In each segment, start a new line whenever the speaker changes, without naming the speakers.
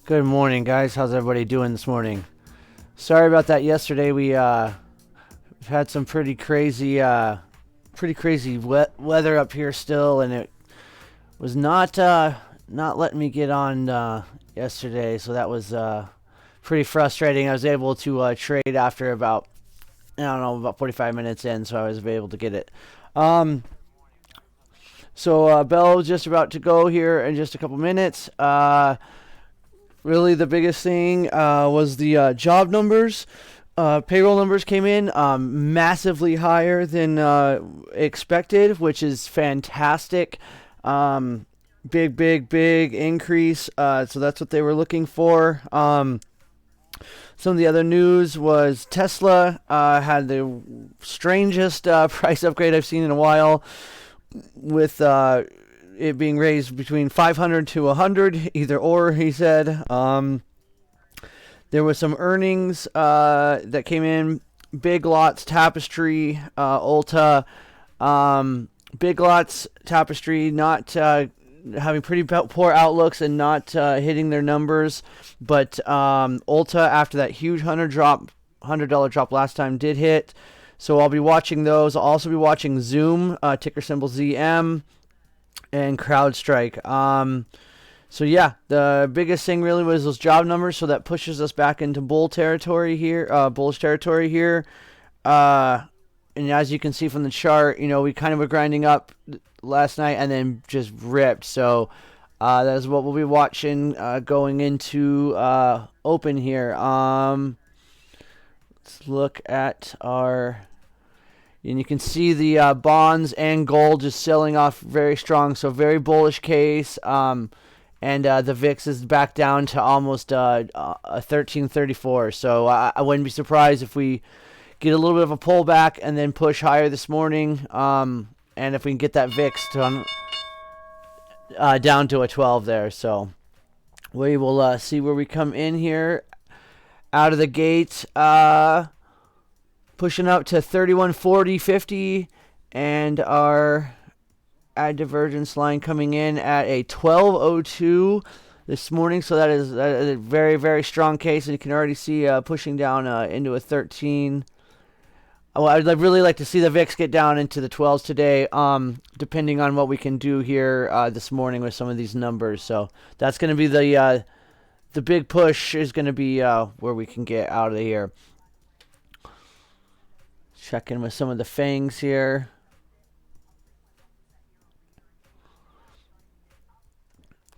Good morning, guys. How's everybody doing this morning? Sorry about that yesterday. We had some pretty crazy weather up here still, and it was not letting me get on yesterday, so that was pretty frustrating. I was able to trade after about 45 minutes in, so I was able to get it. So Bell just about to go here in just a couple minutes. Really, the biggest thing was the job numbers. Payroll numbers came in massively higher than expected, which is fantastic. Big increase. So that's what they were looking for. Some of the other news was Tesla had the strangest price upgrade I've seen in a while, with it being raised between 500 to 100, either or, he said. There was some earnings that came in. Big Lots, Tapestry, Ulta. Big Lots, Tapestry not having pretty poor outlooks and not hitting their numbers. But Ulta, after that huge $100 drop last time, did hit. So I'll be watching those. I'll also be watching Zoom, ticker symbol ZM, and CrowdStrike. So yeah, the biggest thing really was those job numbers, so that pushes us back into bullish territory here. And as you can see from the chart, we kind of were grinding up last night and then just ripped. So that is what we'll be watching going into open here. Let's look at our... And you can see the bonds and gold just selling off very strong. So very bullish case. And the VIX is back down to almost 1334. So I wouldn't be surprised if we get a little bit of a pullback and then push higher this morning. And if we can get that VIX down to a 12 there. So we will see where we come in here. Out of the gate. Pushing up to 3140.50, and our add divergence line coming in at a 1202 this morning. So that is a very, very strong case, and you can already see pushing down into a 13. Well, I'd really like to see the VIX get down into the 12s today, depending on what we can do here this morning with some of these numbers. So that's going to be the big push is going to be where we can get out of here. Check in with some of the fangs here.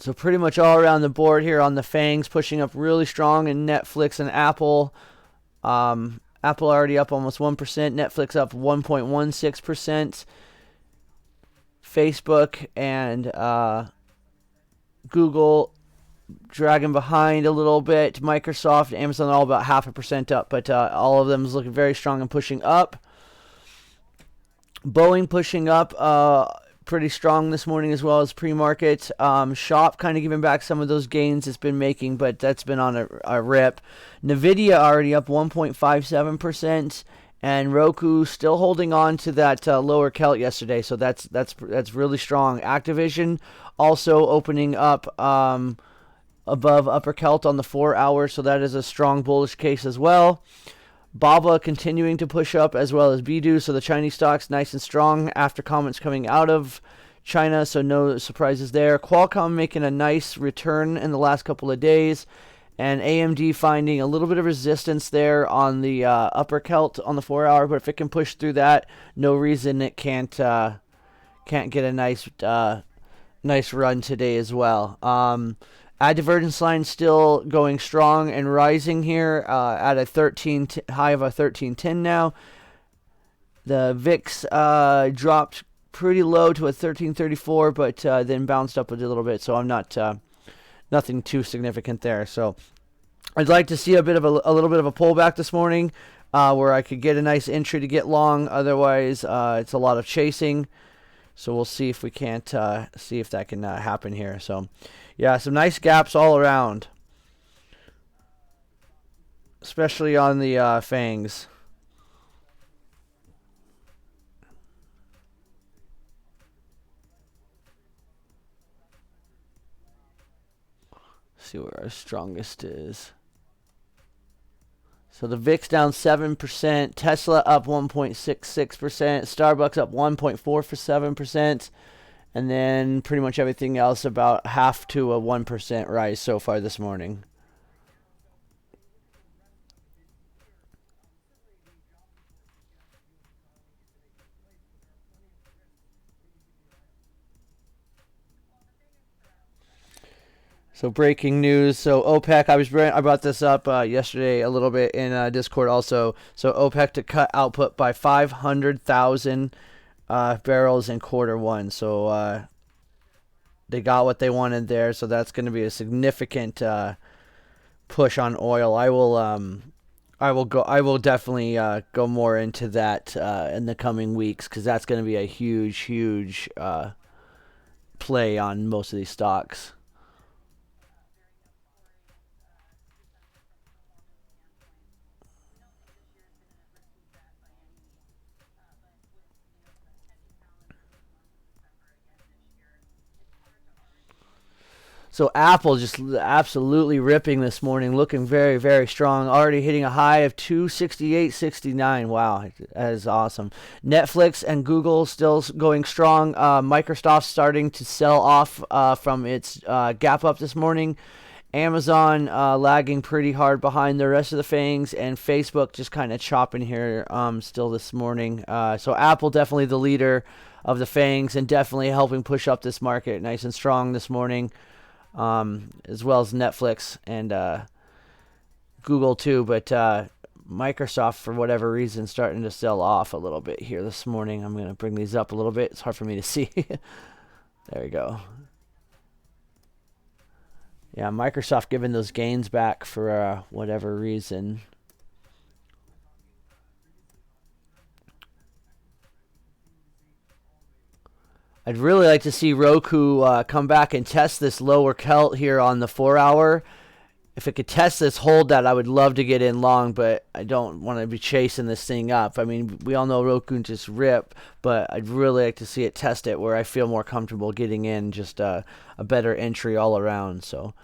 So pretty much all around the board here on the FANGs, pushing up really strong in Netflix and Apple. Apple already up almost 1%. Netflix up 1.16%. Facebook and Google dragging behind a little bit. Microsoft, Amazon, all about 0.5% up, but all of them is looking very strong and pushing up. Boeing pushing up pretty strong this morning as well as pre-market. Shop kind of giving back some of those gains it's been making, but that's been on a rip. Nvidia already up 1.57%, and Roku still holding on to that lower Celt yesterday, so that's really strong. Activision also opening up above upper Celt on the 4 hour, so that is a strong bullish case as well. BABA continuing to push up as well as BDU, so the Chinese stocks nice and strong after comments coming out of China, so no surprises there. Qualcomm making a nice return in the last couple of days, and AMD finding a little bit of resistance there on the upper Celt on the 4 hour, but if it can push through that, no reason it can't get a nice run today as well. Ad divergence line still going strong and rising here at a high of a 1310 now. The VIX dropped pretty low to a 1334, but then bounced up a little bit. So I'm not nothing too significant there. So I'd like to see a little bit of a pullback this morning, where I could get a nice entry to get long. Otherwise, it's a lot of chasing. So we'll see if we can't see if that can happen here. So. Yeah, some nice gaps all around, especially on the FANGs. See where our strongest is. So the VIX down 7%, Tesla up 1.66%, Starbucks up 1.47%. And then pretty much everything else about 0.5 to a 1% rise so far this morning. So breaking news. So OPEC, I brought this up yesterday a little bit in Discord also. So OPEC to cut output by 500,000 barrels in Q1. So they got what they wanted there. So that's going to be a significant push on oil. I will definitely go more into that in the coming weeks, because that's going to be a huge play on most of these stocks. So Apple just absolutely ripping this morning, looking very strong, already hitting a high of 268.69. Wow, that is awesome. Netflix and Google still going strong. Microsoft starting to sell off from its gap up this morning. Amazon lagging pretty hard behind the rest of the FANGs, and Facebook just kind of chopping here still this morning. So Apple definitely the leader of the FANGs and definitely helping push up this market nice and strong this morning. As well as Netflix and Google too, but Microsoft, for whatever reason, starting to sell off a little bit here this morning. I'm going to bring these up a little bit. It's hard for me to see. There we go. Yeah, Microsoft giving those gains back for whatever reason. I'd really like to see Roku come back and test this lower Celt here on the 4 hour. If it could test this, hold that, I would love to get in long, but I don't want to be chasing this thing up. I mean, we all know Roku can just rip, but I'd really like to see it test it where I feel more comfortable getting in, just a better entry all around. So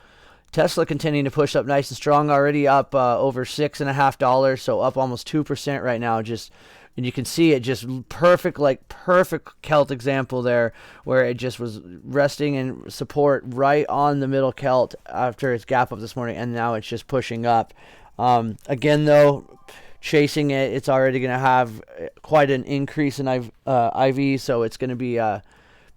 Tesla continuing to push up nice and strong, already up over $6.50, so up almost 2% right now. And you can see it just perfect Celt example there, where it just was resting in support right on the middle Celt after its gap up this morning, and now it's just pushing up. Again, though, chasing it, it's already going to have quite an increase in IV, so it's going to be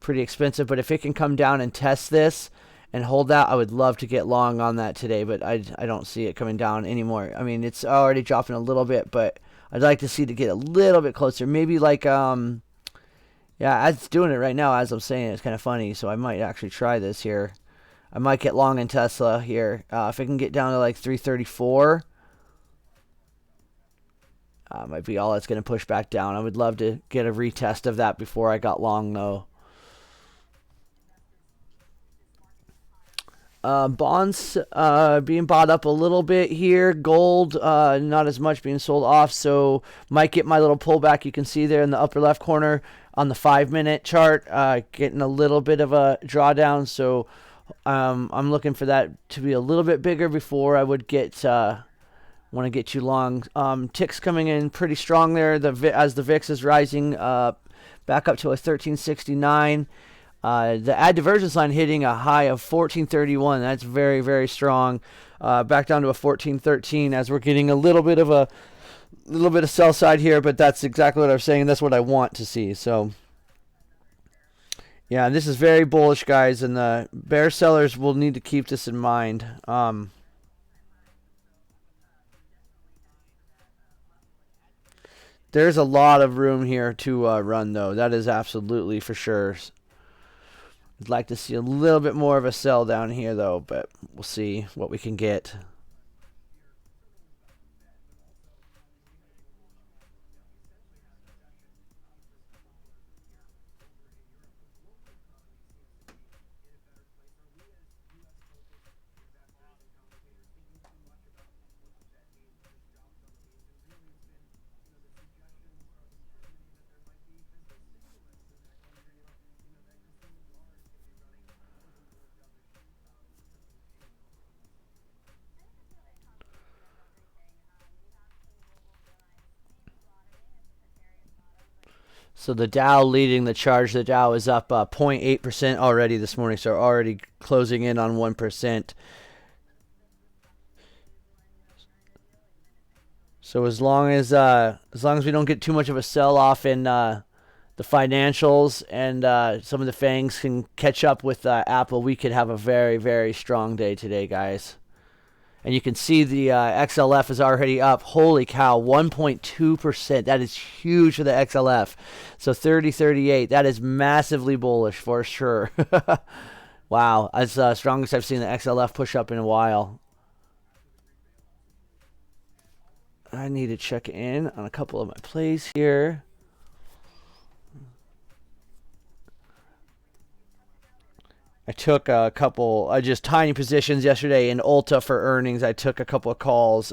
pretty expensive. But if it can come down and test this and hold that. I would love to get long on that today, but I don't see it coming down anymore. I mean, it's already dropping a little bit, but I'd like to see it get a little bit closer. Maybe like yeah, it's doing it right now as I'm saying. It's kind of funny, so I might actually try this here. I might get long in Tesla here. If I can get down to like 334, might be all that's going to push back down. I would love to get a retest of that before I got long, though. Bonds being bought up a little bit here. Gold, not as much being sold off. So might get my little pullback. You can see there in the upper left corner on the 5-minute chart, getting a little bit of a drawdown. So I'm looking for that to be a little bit bigger before I would get want to get you long. Ticks coming in pretty strong there. As the VIX is rising back up to a 1369. The add divergence line hitting a high of 1431. That's very, very strong. Back down to a 1413 as we're getting a little bit of sell side here, but that's exactly what I'm saying. That's what I want to see. So yeah, this is very bullish, guys, and the bear sellers will need to keep this in mind. There's a lot of room here to run, though. That is absolutely for sure. I'd like to see a little bit more of a sell down here, though, but we'll see what we can get. So the Dow leading the charge. The Dow is up 0.8% already this morning, so already closing in on 1%. So as long as we don't get too much of a sell off in the financials and some of the fangs can catch up with Apple, we could have a very, very strong day today, guys. And you can see the XLF is already up. Holy cow, 1.2%. That is huge for the XLF. So 30.38. That is massively bullish for sure. Wow, that's the strongest I've seen the XLF push up in a while. I need to check in on a couple of my plays here. I took a couple, just tiny positions yesterday in Ulta for earnings. I took a couple of calls,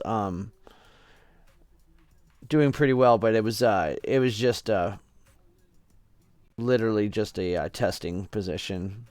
doing pretty well, but it was just literally just a testing position.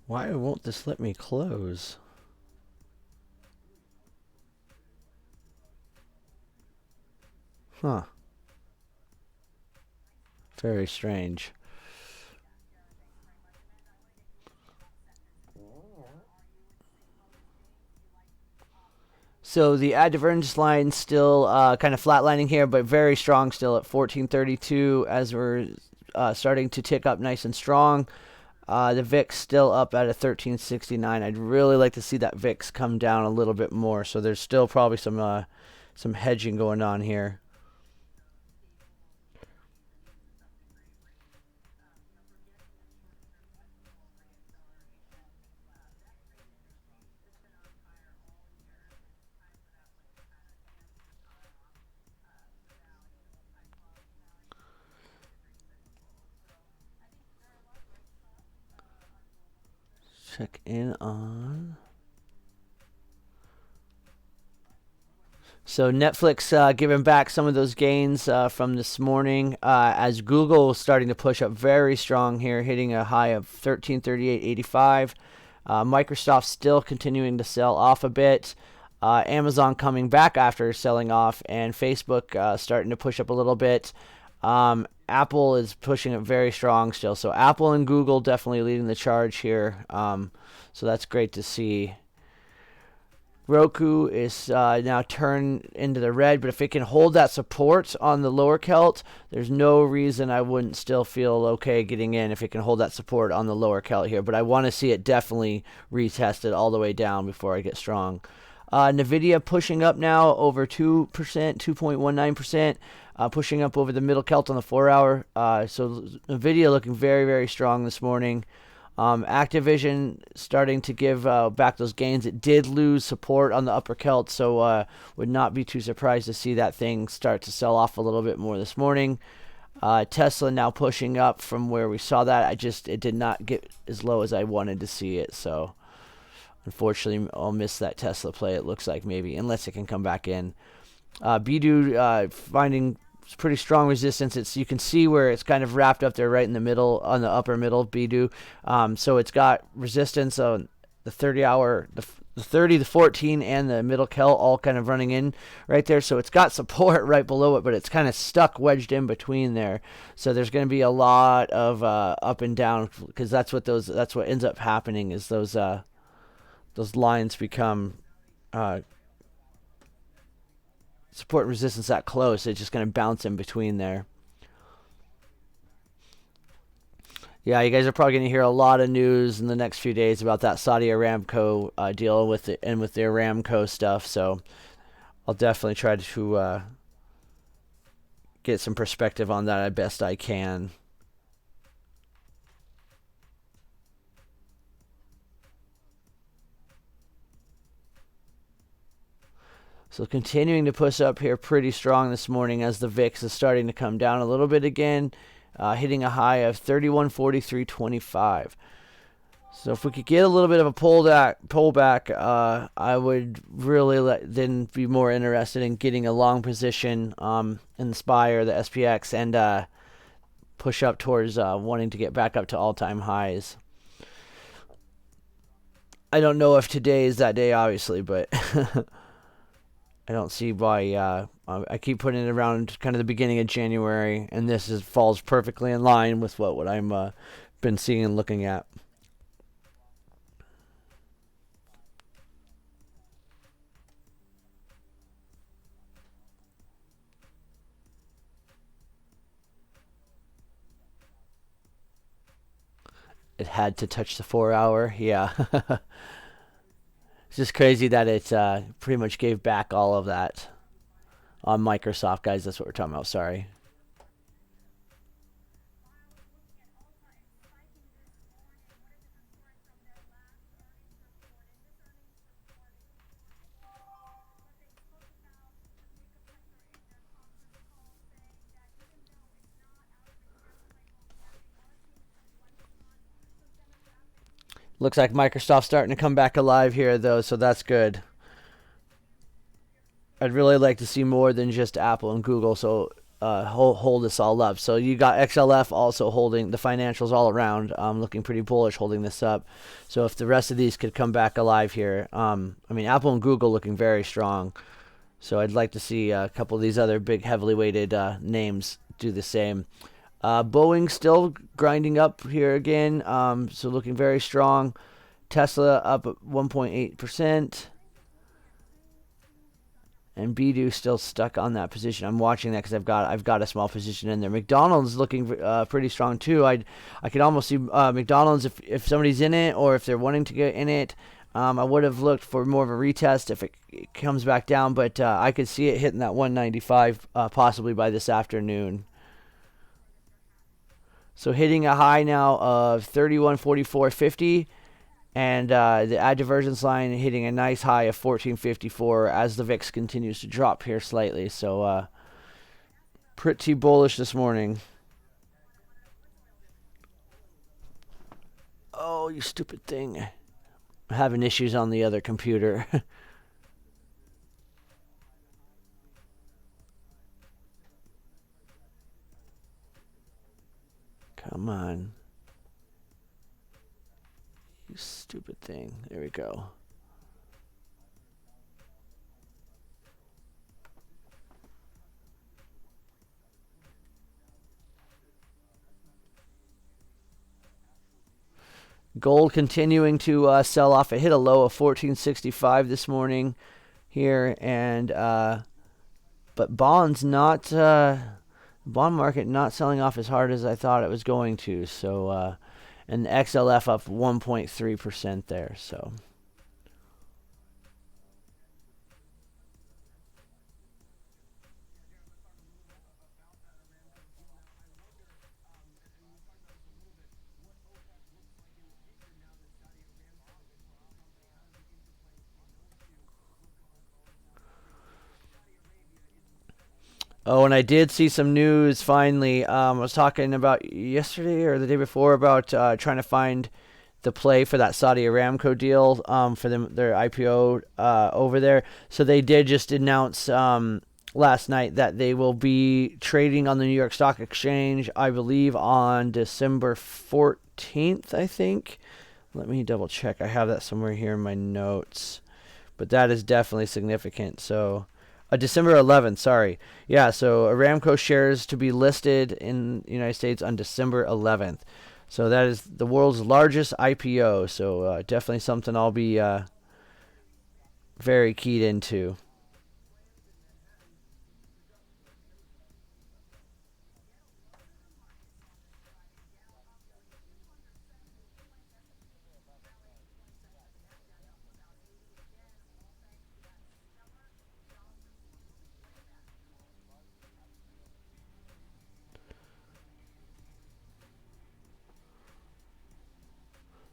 Why won't this let me close? Huh. Very strange. So the ad divergence line still kind of flatlining here, but very strong still at 1432 as we're starting to tick up nice and strong. The VIX still up at a 1369. I'd really like to see that VIX come down a little bit more. So there's still probably some hedging going on here. Check in on. So Netflix giving back some of those gains from this morning as Google is starting to push up very strong here, hitting a high of 1338.85. Microsoft still continuing to sell off a bit. Amazon coming back after selling off, and Facebook starting to push up a little bit. Apple is pushing it very strong still. So Apple and Google definitely leading the charge here. So that's great to see. Roku is now turned into the red, but if it can hold that support on the lower Celt, there's no reason I wouldn't still feel okay getting in if it can hold that support on the lower Celt here. But I want to see it definitely retested all the way down before I get strong. NVIDIA pushing up now over 2%, 2.19%, pushing up over the middle Celt on the 4-hour. So NVIDIA looking very, very strong this morning. Activision starting to give back those gains. It did lose support on the upper Celt, so would not be too surprised to see that thing start to sell off a little bit more this morning. Tesla now pushing up from where we saw that. It did not get as low as I wanted to see it, so unfortunately I'll miss that Tesla play, it looks like, maybe, unless it can come back in. BDU finding pretty strong resistance. You can see where it's kind of wrapped up there right in the middle, on the upper middle, BDU. So it's got resistance on the 30-hour, the 30, the 14, and the middle Celt all kind of running in right there. So it's got support right below it, but it's kind of stuck, wedged in between there. So there's going to be a lot of up and down, because that's what ends up happening, is those lines become support and resistance that close. It's just going to bounce in between there. Yeah, you guys are probably going to hear a lot of news in the next few days about that Saudi Aramco deal with the Aramco stuff. So I'll definitely try to get some perspective on that as best I can. So continuing to push up here pretty strong this morning as the VIX is starting to come down a little bit again, hitting a high of 3143.25. So if we could get a little bit of a pullback, I would really then be more interested in getting a long position in the SPY or the SPX and push up towards wanting to get back up to all-time highs. I don't know if today is that day, obviously, but I don't see why. I keep putting it around kind of the beginning of January, and this falls perfectly in line with what I'm been seeing and looking at. It had to touch the 4-hour, yeah. It's just crazy that it pretty much gave back all of that on Microsoft, guys. That's what we're talking about. Sorry. Looks like Microsoft's starting to come back alive here, though, so that's good. I'd really like to see more than just Apple and Google, so hold this all up. So you got XLF also holding the financials all around, looking pretty bullish, holding this up. So if the rest of these could come back alive here, I mean, Apple and Google looking very strong. So I'd like to see a couple of these other big, heavily weighted names do the same. Boeing still grinding up here again, so looking very strong. Tesla up 1.8%. And Bidu still stuck on that position. I'm watching that because I've got a small position in there. McDonald's looking pretty strong too. I could almost see McDonald's if somebody's in it or if they're wanting to get in it. I would have looked for more of a retest if it comes back down, but I could see it hitting that 195 possibly by this afternoon. So hitting a high now of 31.44.50. And the ad divergence line hitting a nice high of 14.54 as the VIX continues to drop here slightly. So pretty bullish this morning. Oh, you stupid thing. I'm having issues on the other computer. Come on. You stupid thing. There we go. Gold continuing to sell off. It hit a low of 1465 this morning here, and but bonds not bond market not selling off as hard as I thought it was going to. So and the XLF up 1.3% there. So. Oh, and I did see some news finally. I was talking about yesterday or the day before about trying to find the play for that Saudi Aramco deal for their IPO over there. So they did just announce last night that they will be trading on the New York Stock Exchange, I believe, on December 14th, I think. Let me double check. I have that somewhere here in my notes. But that is definitely significant. So... December 11th, sorry. Yeah, so Aramco shares to be listed in the United States on December 11th. So that is the world's largest IPO. So definitely something I'll be very keyed into.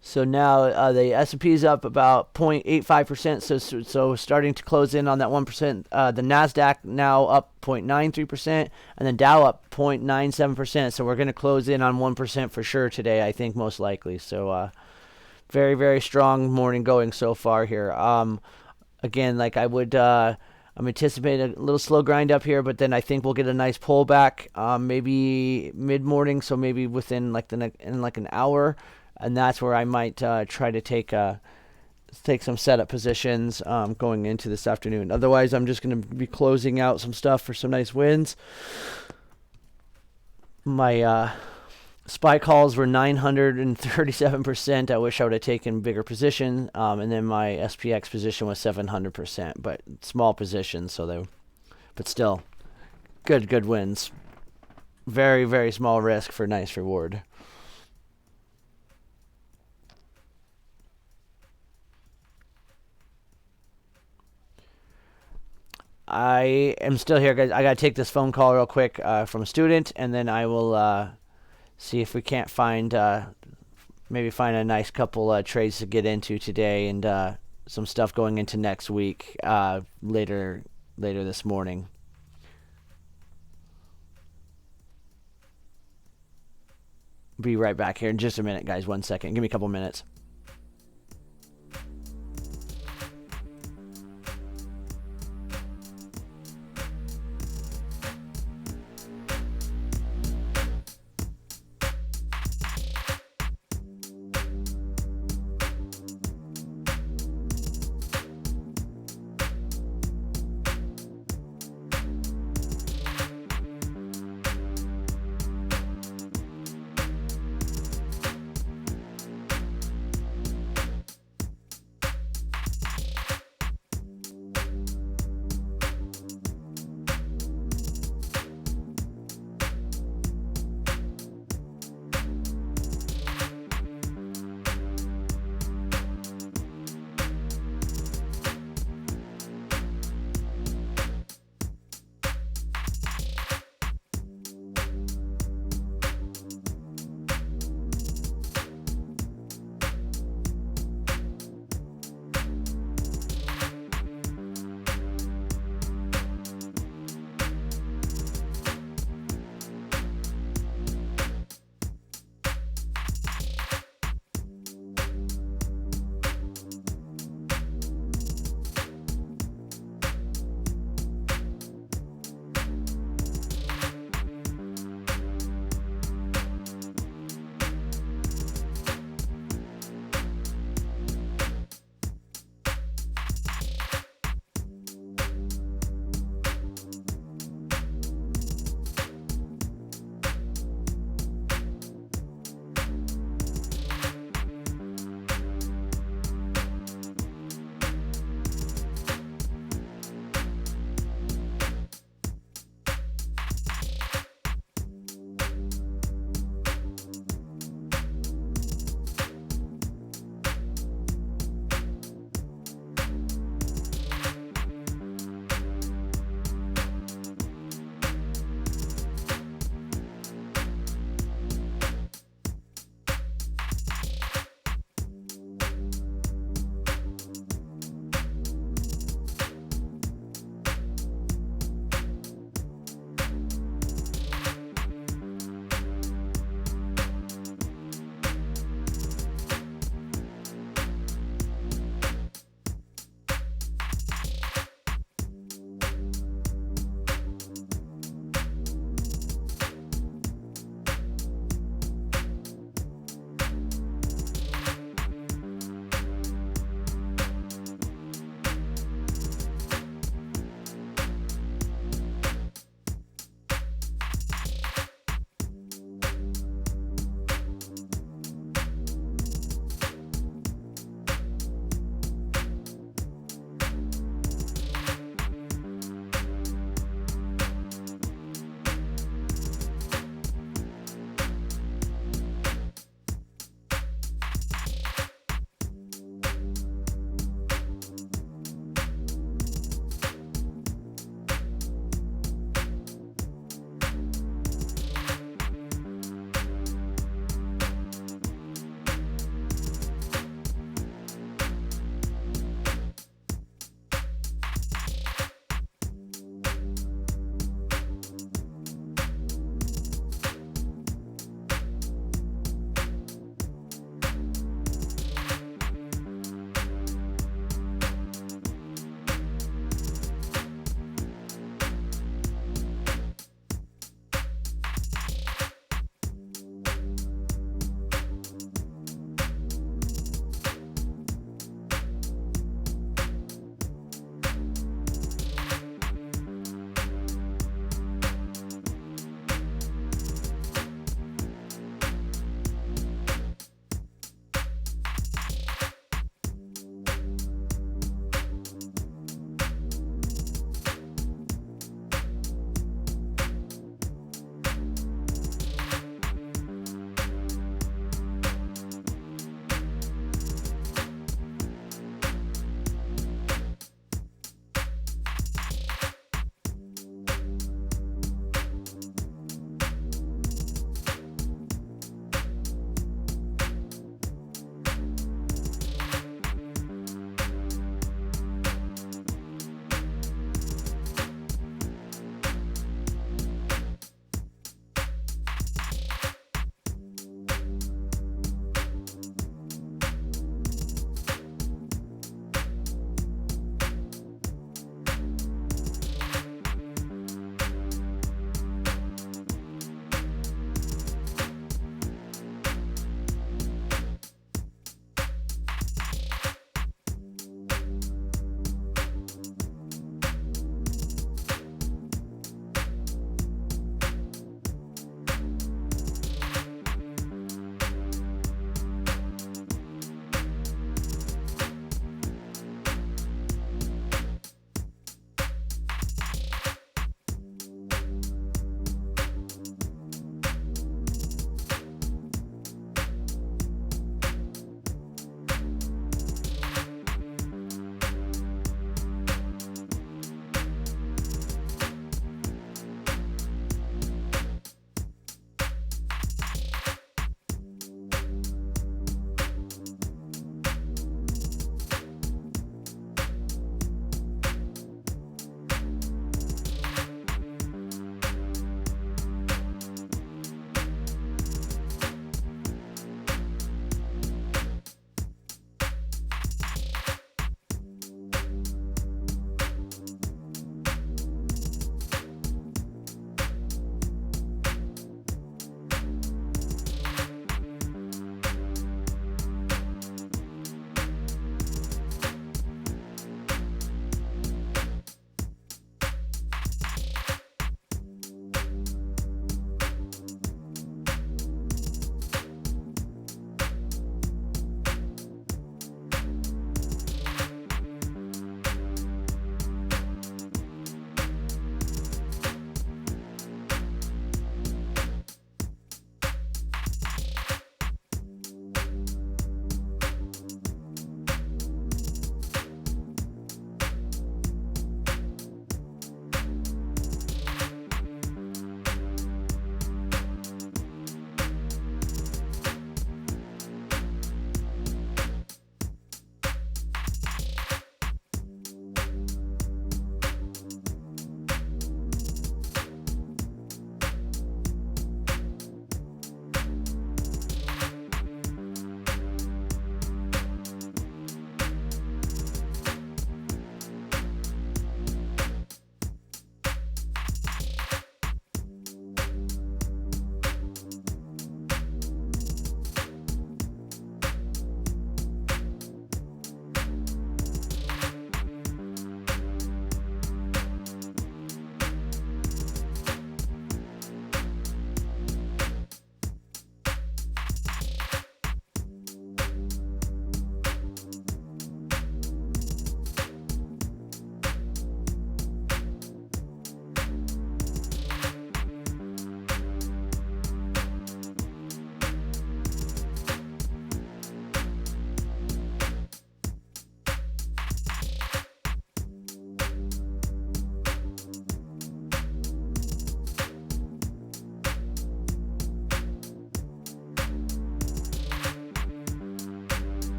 So now the S&P is up about 0.85%, so starting to close in on that 1%. The Nasdaq now up 0.93%, and the Dow up 0.97%. So we're going to close in on 1% for sure today, I think most likely. So very, very strong morning going so far here. Again, like I would, I'm anticipating a little slow grind up here, but then I think we'll get a nice pullback, maybe mid-morning, so maybe within in an hour. And that's where I might try to take some setup positions going into this afternoon. Otherwise, I'm just going to be closing out some stuff for some nice wins. My SPY calls were 937%. I wish I would have taken bigger position. And then my SPX position was 700%, but small positions. But still, good wins. Very, very small risk for nice reward. I am still here, guys. I got to take this phone call real quick from a student, and then I will see if we can't maybe find a nice couple trades to get into today and some stuff going into next week later this morning. Be right back here in just a minute, guys. 1 second. Give me a couple minutes.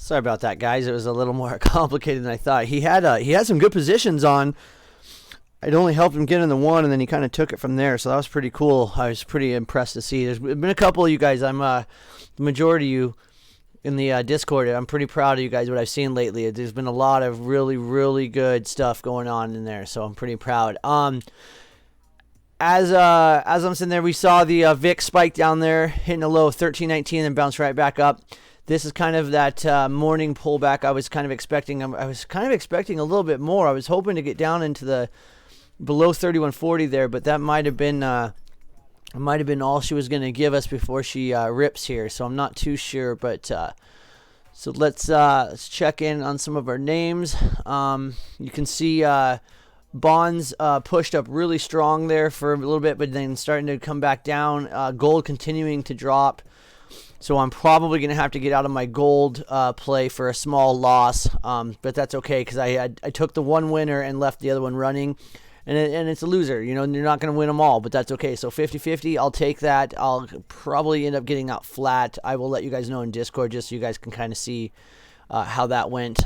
Sorry about that, guys. It was a little more complicated than I thought. He had some good positions on. I'd only helped him get in the one, and then he kind of took it from there. So that was pretty cool. I was pretty impressed to see. There's been a couple of you guys. The majority of you in the Discord. I'm pretty proud of you guys. What I've seen lately. There's been a lot of really, really good stuff going on in there. So I'm pretty proud. As I'm sitting there, we saw the VIX spike down there, hitting a low of 13.19, and bounce right back up. This is kind of that morning pullback I was kind of expecting. I was kind of expecting a little bit more. I was hoping to get down into the below 31.40 there, but that might have been all she was going to give us before she rips here. So I'm not too sure, but so let's check in on some of our names. You can see bonds pushed up really strong there for a little bit, but then starting to come back down. Gold continuing to drop. So I'm probably going to have to get out of my gold play for a small loss, but that's okay because I took the one winner and left the other one running, and it's a loser. You know, you're not going to win them all, but that's okay. So 50-50, I'll take that. I'll probably end up getting out flat. I will let you guys know in Discord just so you guys can kind of see how that went.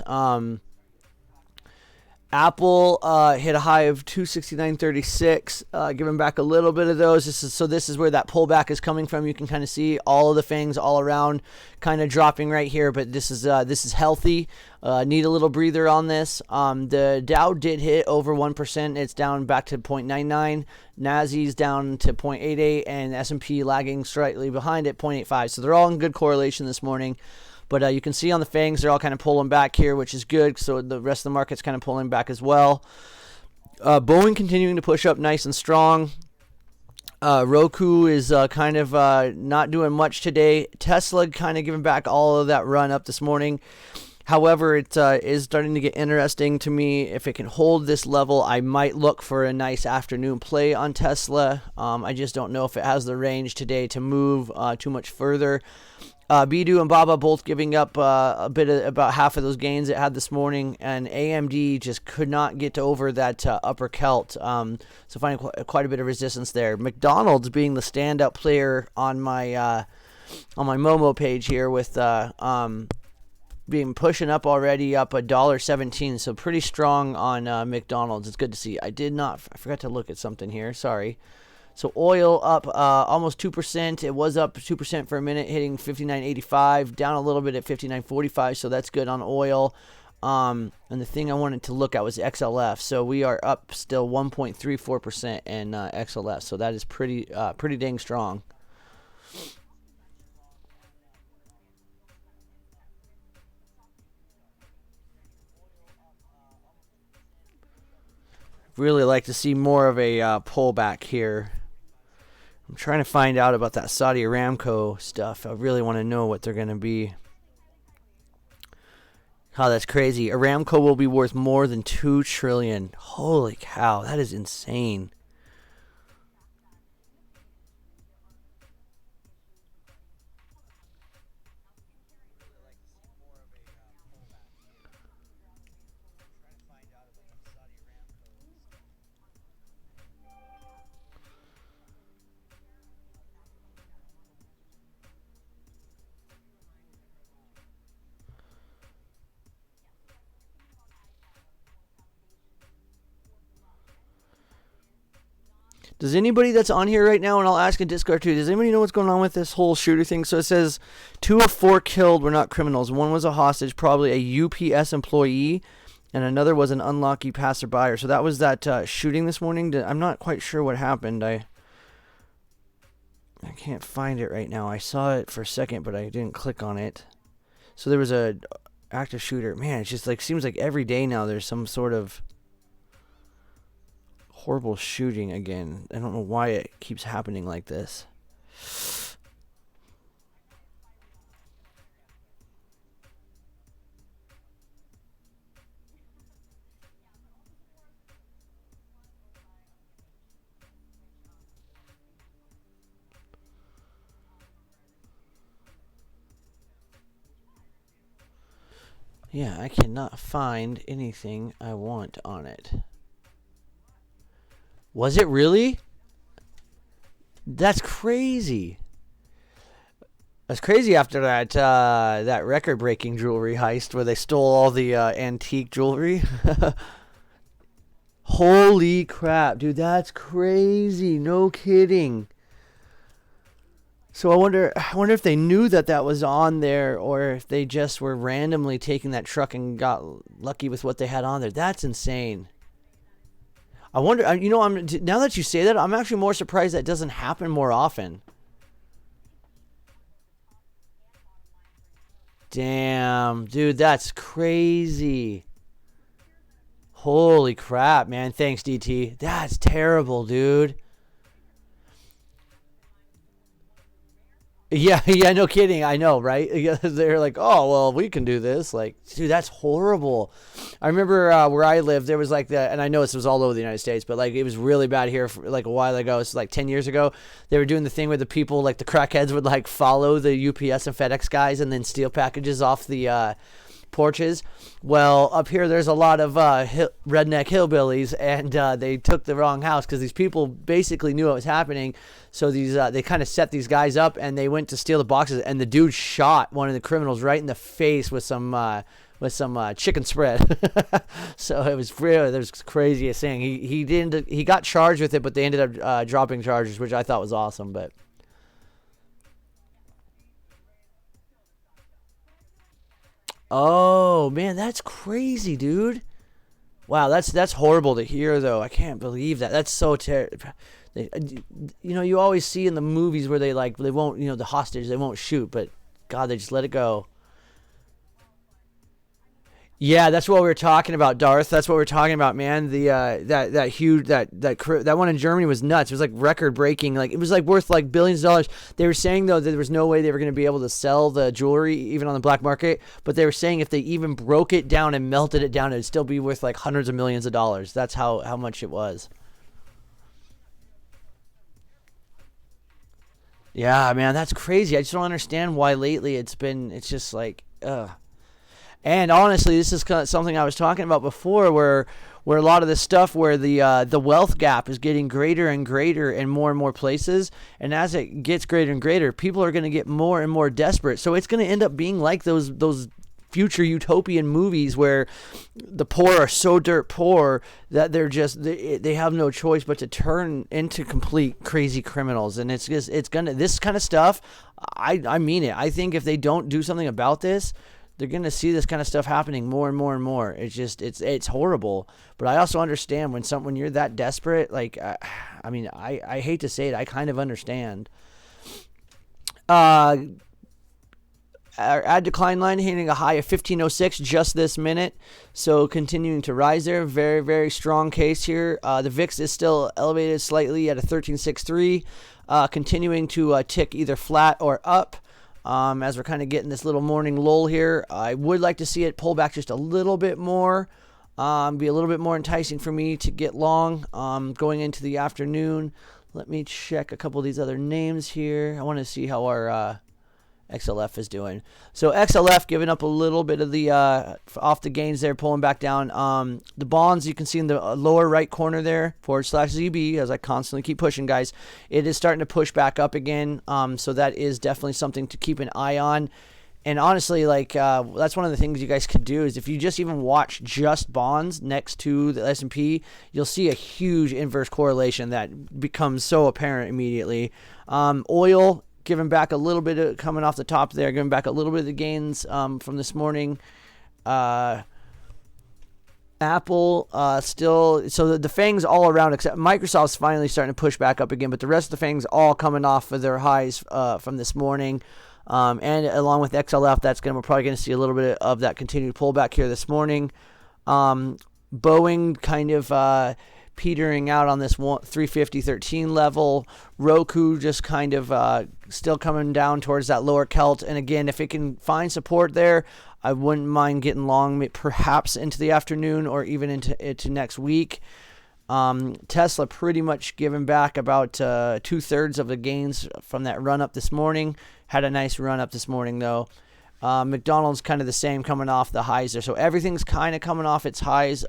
Apple hit a high of 269.36, giving back a little bit of those. This is where that pullback is coming from. You can kind of see all of the fangs all around kind of dropping right here, but this is healthy. Need a little breather on this. The Dow did hit over 1%. It's down back to 0.99. Nasy's down to 0.88, and S&P lagging slightly behind at 0.85. So they're all in good correlation this morning. But you can see on the fangs, they're all kind of pulling back here, which is good. So the rest of the market's kind of pulling back as well. Boeing continuing to push up nice and strong. Roku is kind of not doing much today. Tesla kind of giving back all of that run up this morning. However, it is starting to get interesting to me. If it can hold this level, I might look for a nice afternoon play on Tesla. I just don't know if it has the range today to move too much further. Bidu and Baba both giving up about half of those gains it had this morning, and AMD just could not get over that upper Celt. So finding quite a bit of resistance there. McDonald's being the standout player on my Momo page here with being pushing up already, up $1.17. So pretty strong on McDonald's. It's good to see. I forgot to look at something here. Sorry. So oil up almost 2%. It was up 2% for a minute, hitting 59.85, down a little bit at 59.45. So that's good on oil. And the thing I wanted to look at was XLF. So we are up still 1.34% in XLF. So that is pretty dang strong. Really like to see more of a pullback here. I'm trying to find out about that Saudi Aramco stuff. I really want to know what they're going to be. Oh, that's crazy. Aramco will be worth more than $2 trillion. Holy cow, that is insane. Does anybody that's on here right now, and I'll ask in Discord too, does anybody know what's going on with this whole shooter thing? So it says 2 of 4 killed were not criminals. One was a hostage, probably a UPS employee, and another was an unlucky passerby. So that was that shooting this morning. I'm not quite sure what happened. I can't find it right now. I saw it for a second, but I didn't click on it. So there was a active shooter. Man, it's just like seems like every day now there's some sort of horrible shooting again. I don't know why it keeps happening like this. Yeah, I cannot find anything I want on it. Was it really? That's crazy. That's crazy after that record-breaking jewelry heist where they stole all the antique jewelry. Holy crap, dude, that's crazy. No kidding. So I wonder if they knew that that was on there, or if they just were randomly taking that truck and got lucky with what they had on there. That's insane. I wonder. I'm now that you say that, I'm actually more surprised that doesn't happen more often. Damn, dude, that's crazy. Holy crap, man. Thanks, DT. That's terrible, dude. Yeah, yeah, no kidding. I know, right? Yeah, they're like, oh, well, we can do this. Like, dude, that's horrible. I remember where I lived, there was like the, and I know this was all over the United States, but like it was really bad here for, like a while ago. It's like 10 years ago. They were doing the thing where the people, like the crackheads, would like follow the UPS and FedEx guys and then steal packages off the porches. Well, up here there's a lot of redneck hillbillies, and they took the wrong house because these people basically knew what was happening. So these they kind of set these guys up, and they went to steal the boxes, and the dude shot one of the criminals right in the face with some chicken spread. So it was really, that was the craziest thing. He got charged with it, but they ended up dropping charges, which I thought was awesome. But oh man, that's crazy, dude. Wow, that's horrible to hear, though. I can't believe that. That's so terrible. You always see in the movies where they won't, the hostage, they won't shoot, but God, they just let it go. Yeah, that's what we were talking about, Darth. That's what we are talking about, man. The that huge that one in Germany was nuts. It was like record breaking. Like it was like worth like billions of dollars. They were saying though that there was no way they were going to be able to sell the jewelry even on the black market. But they were saying if they even broke it down and melted it down, it'd still be worth like hundreds of millions of dollars. That's how much it was. Yeah, man, that's crazy. I just don't understand why lately it's just like, ugh. And honestly, this is kind of something I was talking about before, where a lot of this stuff, where the wealth gap is getting greater and greater in more and more places, and as it gets greater and greater, people are going to get more and more desperate. So it's going to end up being like those future utopian movies where the poor are so dirt poor that they have no choice but to turn into complete crazy criminals. And it's gonna, this kind of stuff, I mean it. I think if they don't do something about this, they're gonna see this kind of stuff happening more and more and more. It's horrible. But I also understand when you're that desperate. Like, I mean, I hate to say it, I kind of understand. Uh, our ad decline line hitting a high of 1506 just this minute, so continuing to rise there. Very, very strong case here. The VIX is still elevated slightly at a 1363, continuing to tick either flat or up. As we're kind of getting this little morning lull here, I would like to see it pull back just a little bit more, be a little bit more enticing for me to get long going into the afternoon. Let me check a couple of these other names here. I want to see how our XLF is doing. So XLF giving up a little bit of the off the gains there, pulling back down. The bonds you can see in the lower right corner there, /ZB, as I constantly keep pushing, guys. It is starting to push back up again. So that is definitely something to keep an eye on. And honestly, like that's one of the things you guys could do is if you just even watch just bonds next to the S&P, you'll see a huge inverse correlation that becomes so apparent immediately. Oil giving back a little bit of, coming off the top there, giving back a little bit of the gains from this morning. Apple still, so the fangs all around, except Microsoft's finally starting to push back up again, but the rest of the fangs all coming off of their highs from this morning. And along with XLF, we're probably going to see a little bit of that continued pullback here this morning. Boeing kind of petering out on this 350.13 level. Roku just kind of still coming down towards that lower Celt. And again, if it can find support there, I wouldn't mind getting long, perhaps into the afternoon or even into next week. Tesla pretty much giving back about 2/3 of the gains from that run up this morning. Had a nice run up this morning though. McDonald's kind of the same, coming off the highs there. So everything's kind of coming off its highs.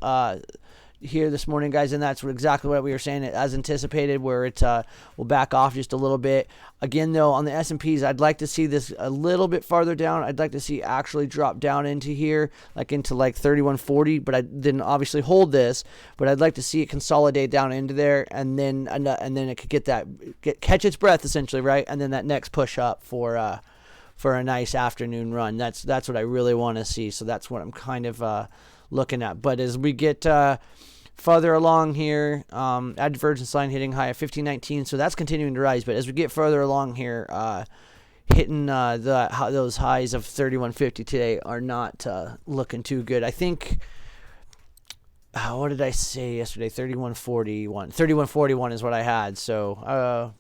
here this morning, guys, and that's exactly what we were saying, as anticipated, where it will back off just a little bit. Again, though, on the S&Ps, I'd like to see this a little bit farther down. I'd like to see actually drop down into here, like into like 3140, but I didn't obviously hold this, but I'd like to see it consolidate down into there, and then it could catch its breath essentially, right, and then that next push up for a nice afternoon run. That's what I really want to see. So that's what I'm kind of looking at. But as we get further along here, add divergence line hitting high of 1519, so that's continuing to rise. But as we get further along here, hitting those highs of 3150 today are not looking too good. I think, what did I say yesterday? 3141. 3141 is what I had. So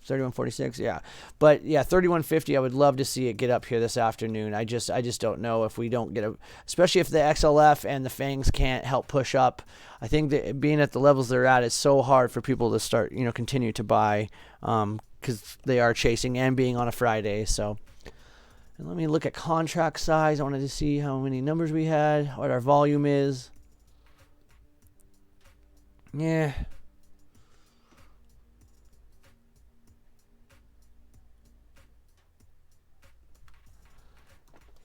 3146, yeah. But yeah, 3150. I would love to see it get up here this afternoon. I just don't know if we don't get especially if the XLF and the Fangs can't help push up. I think that being at the levels they're at, it's so hard for people to start, continue to buy, because they are chasing and being on a Friday. So, and let me look at contract size. I wanted to see how many numbers we had, what our volume is. Yeah.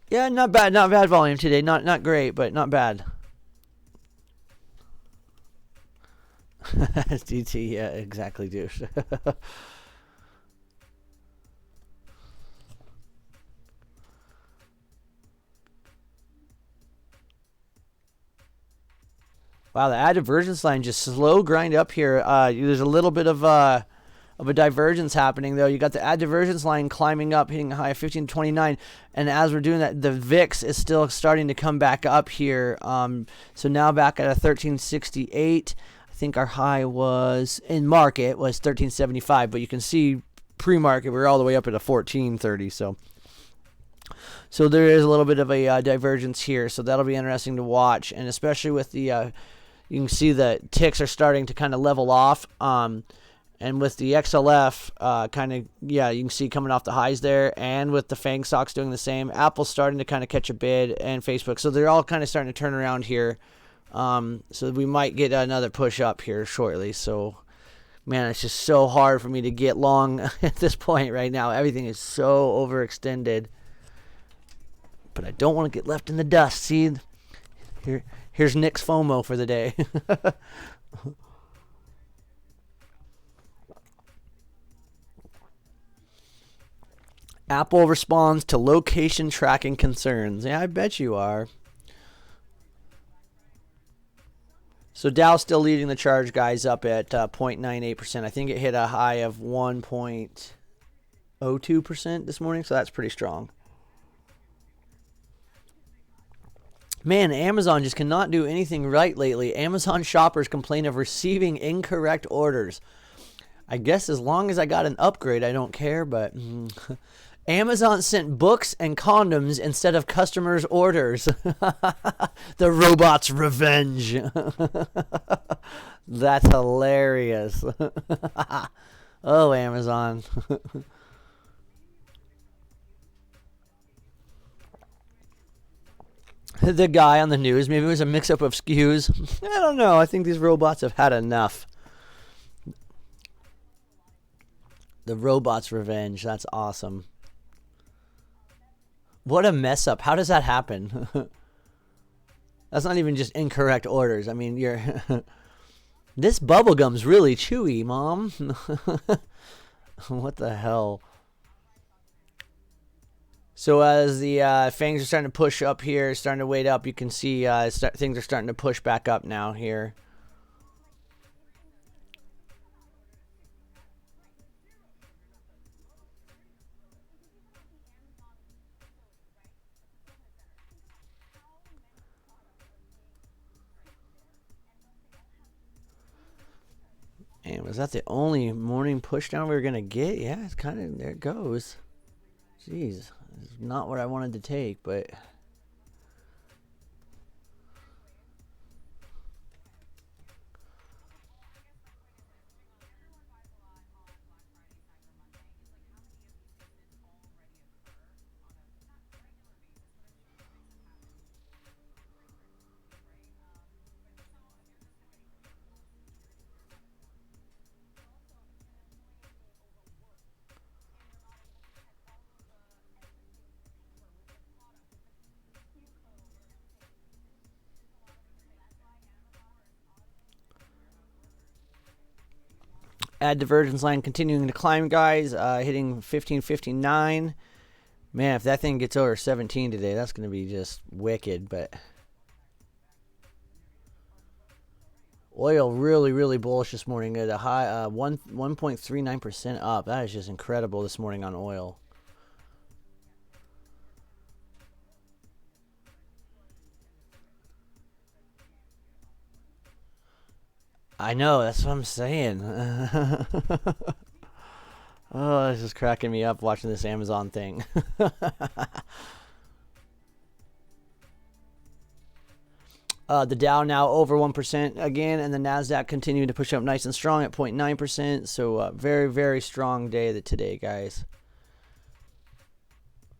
Yeah, not bad. Not bad volume today. Not great, but not bad. DT, yeah, exactly, douche. Wow, the add divergence line just slow grind up here. There's a little bit of a divergence happening, though. You got the add divergence line climbing up, hitting a high of 1529, and as we're doing that, the VIX is still starting to come back up here. So now back at a 1368. I think our high was in market was 1375, but you can see pre-market we're all the way up at a 1430. So there is a little bit of a divergence here. So that'll be interesting to watch, and especially with the you can see the ticks are starting to kind of level off. And with the XLF, you can see coming off the highs there, and with the FANG stocks doing the same. Apple's starting to kind of catch a bid, and Facebook. So they're all kind of starting to turn around here. So we might get another push up here shortly. So, man, it's just so hard for me to get long at this point right now. Everything is so overextended. But I don't want to get left in the dust. See, here's Nick's FOMO for the day. Apple responds to location tracking concerns. Yeah, I bet you are. So Dow's still leading the charge, guys, up at 0.98%. I think it hit a high of 1.02% this morning, so that's pretty strong. Man, Amazon just cannot do anything right lately. Amazon shoppers complain of receiving incorrect orders. I guess as long as I got an upgrade, I don't care, but Amazon sent books and condoms instead of customers' orders. The robot's revenge. That's hilarious. Oh, Amazon. The guy on the news, maybe it was a mix-up of SKUs. I don't know. I think these robots have had enough. The robot's revenge. That's awesome. What a mess up. How does that happen? That's not even just incorrect orders. I mean, you're... This bubblegum's really chewy, Mom. What the hell? So as the fangs are starting to push up here, starting to weight up, you can see things are starting to push back up now here. And was that the only morning pushdown we were going to get? Yeah, it's kind of, there it goes. Jeez, it's not what I wanted to take, but... Add divergence line continuing to climb, guys. Hitting 1559. Man, if that thing gets over 17 today, that's going to be just wicked. But oil really, really bullish this morning at a high 1.39% up. That is just incredible this morning on oil. I know, that's what I'm saying. Oh, this is cracking me up watching this Amazon thing. The Dow now over 1% again, and the NASDAQ continuing to push up nice and strong at 0.9%. So very, very strong day today, guys.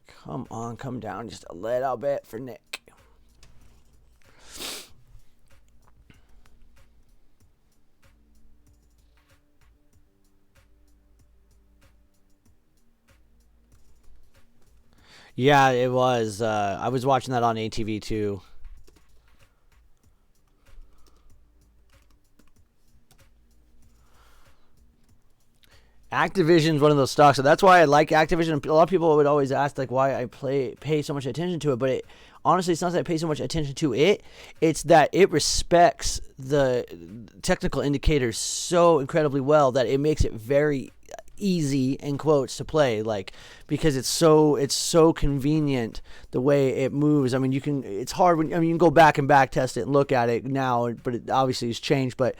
Come on, come down just a little bit for Nick. Yeah, it was. I was watching that on ATV too. Activision's one of those stocks, so that's why I like Activision. A lot of people would always ask like why I pay so much attention to it, but honestly, it's not that I pay so much attention to it. It's that it respects the technical indicators so incredibly well that it makes it very easy in quotes to play, like, because it's so convenient the way it moves. I mean, it's hard when, I mean, you can go back and back test it and look at it now, but it obviously has changed. But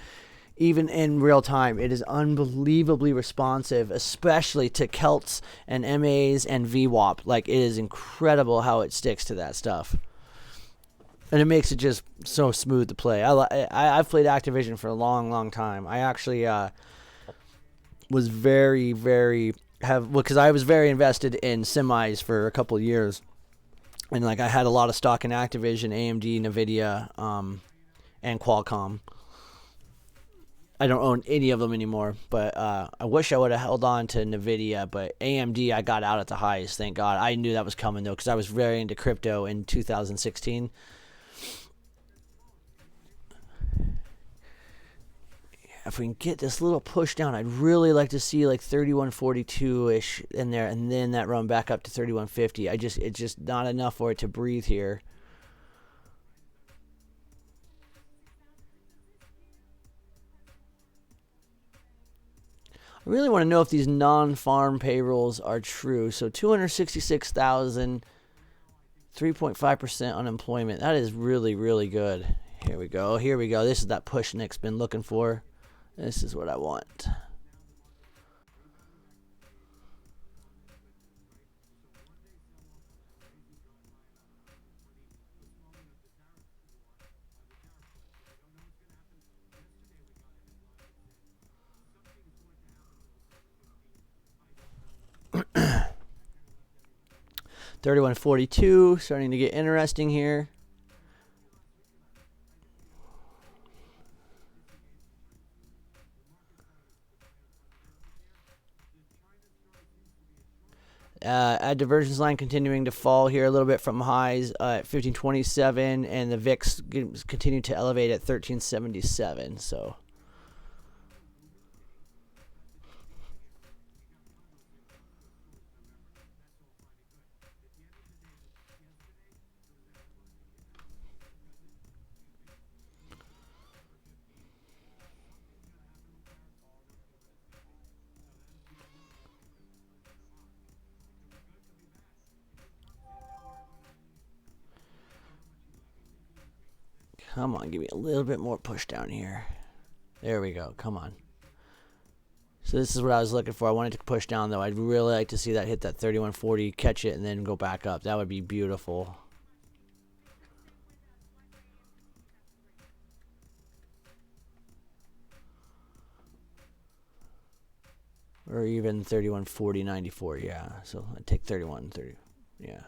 even in real time, it is unbelievably responsive, especially to Celts and MAs and VWAP. Like, it is incredible how it sticks to that stuff. And it makes it just so smooth to play. I've played Activision for a long, long time. I actually was because I was very invested in semis for a couple of years. And, like, I had a lot of stock in Activision, AMD, NVIDIA, and Qualcomm. I don't own any of them anymore, but I wish I would have held on to NVIDIA, but AMD I got out at the highest, thank God. I knew that was coming, though, because I was very into crypto in 2016. If we can get this little push down, I'd really like to see like 3142-ish in there, and then that run back up to 3150. It's just not enough for it to breathe here. I really want to know if these non-farm payrolls are true. So 266,000, 3.5% unemployment. That is really, really good. Here we go. This is that push Nick's been looking for. This is what I want. $31.42, starting to get interesting here. Divergence line continuing to fall here a little bit from highs at 1527, and the VIX continued to elevate at 1377. So come on, give me a little bit more push down here. There we go. Come on. So this is what I was looking for. I wanted to push down, though. I'd really like to see that hit that 3140, catch it, and then go back up. That would be beautiful. Or even 3140.94. Yeah. So I'd take 31.30. Yeah.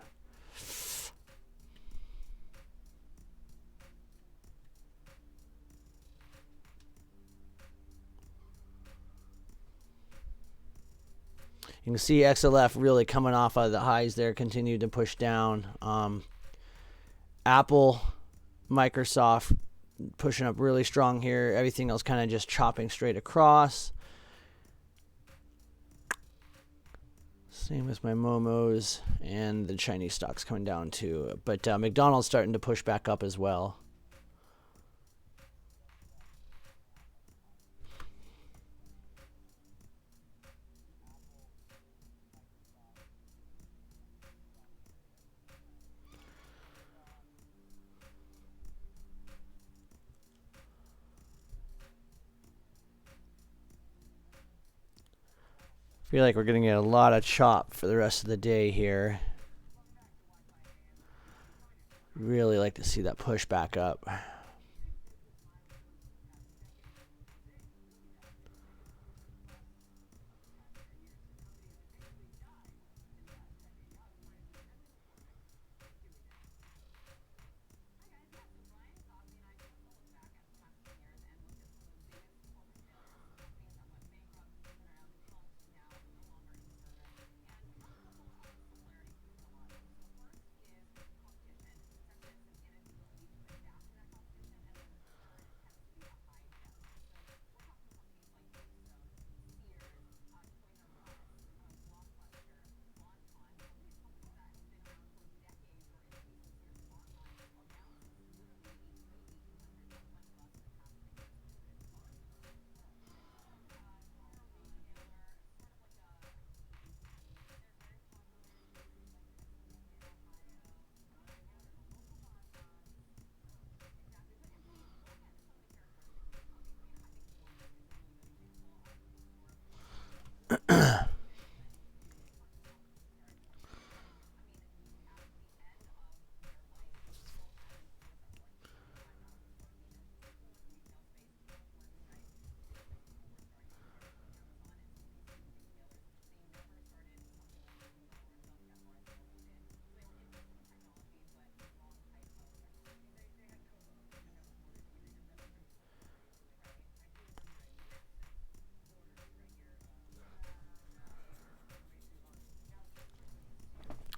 You can see XLF really coming off of the highs there, continued to push down. Apple, Microsoft pushing up really strong here. Everything else kind of just chopping straight across. Same with my Momos, and the Chinese stocks coming down too. But McDonald's starting to push back up as well. I feel like we're going to get a lot of chop for the rest of the day here. Really like to see that push back up.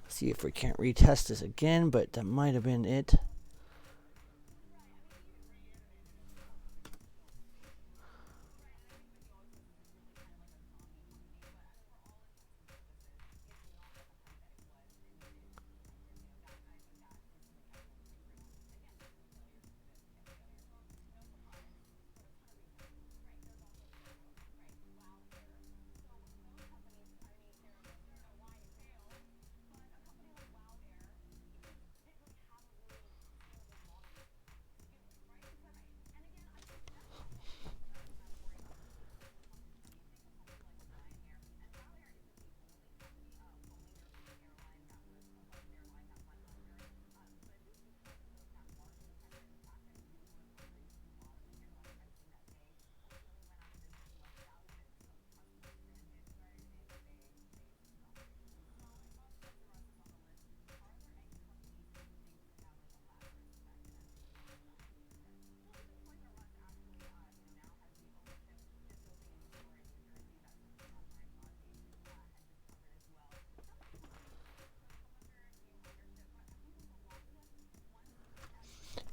See if we can't retest this again, but that might have been it.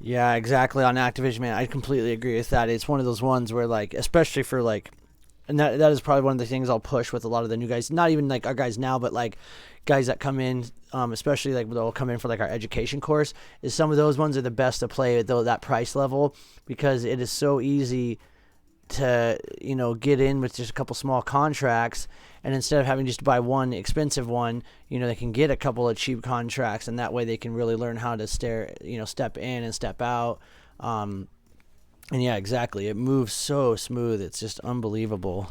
Yeah, exactly. On Activision, man, I completely agree with that. It's one of those ones where, like, especially for like, and that is probably one of the things I'll push with a lot of the new guys. Not even like our guys now, but like guys that come in, especially like they'll come in for like our education course. Is some of those ones are the best to play at that price level because it is so easy to get in with just a couple small contracts, and instead of having just to buy one expensive one, they can get a couple of cheap contracts, and that way they can really learn how to step in and step out. And yeah, exactly, it moves so smooth, it's just unbelievable.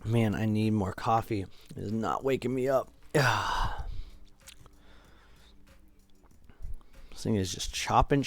Man, I need more coffee. It is not waking me up. This thing is just chopping.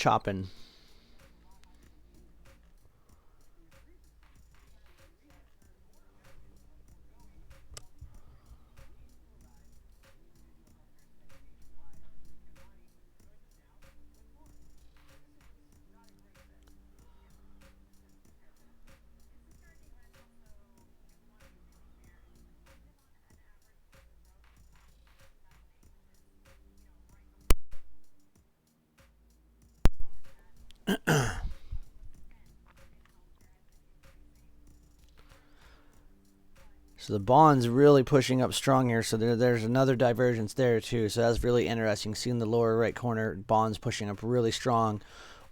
So the bond's really pushing up strong here. So there's another divergence there too. So that's really interesting. Seeing the lower right corner, bonds pushing up really strong.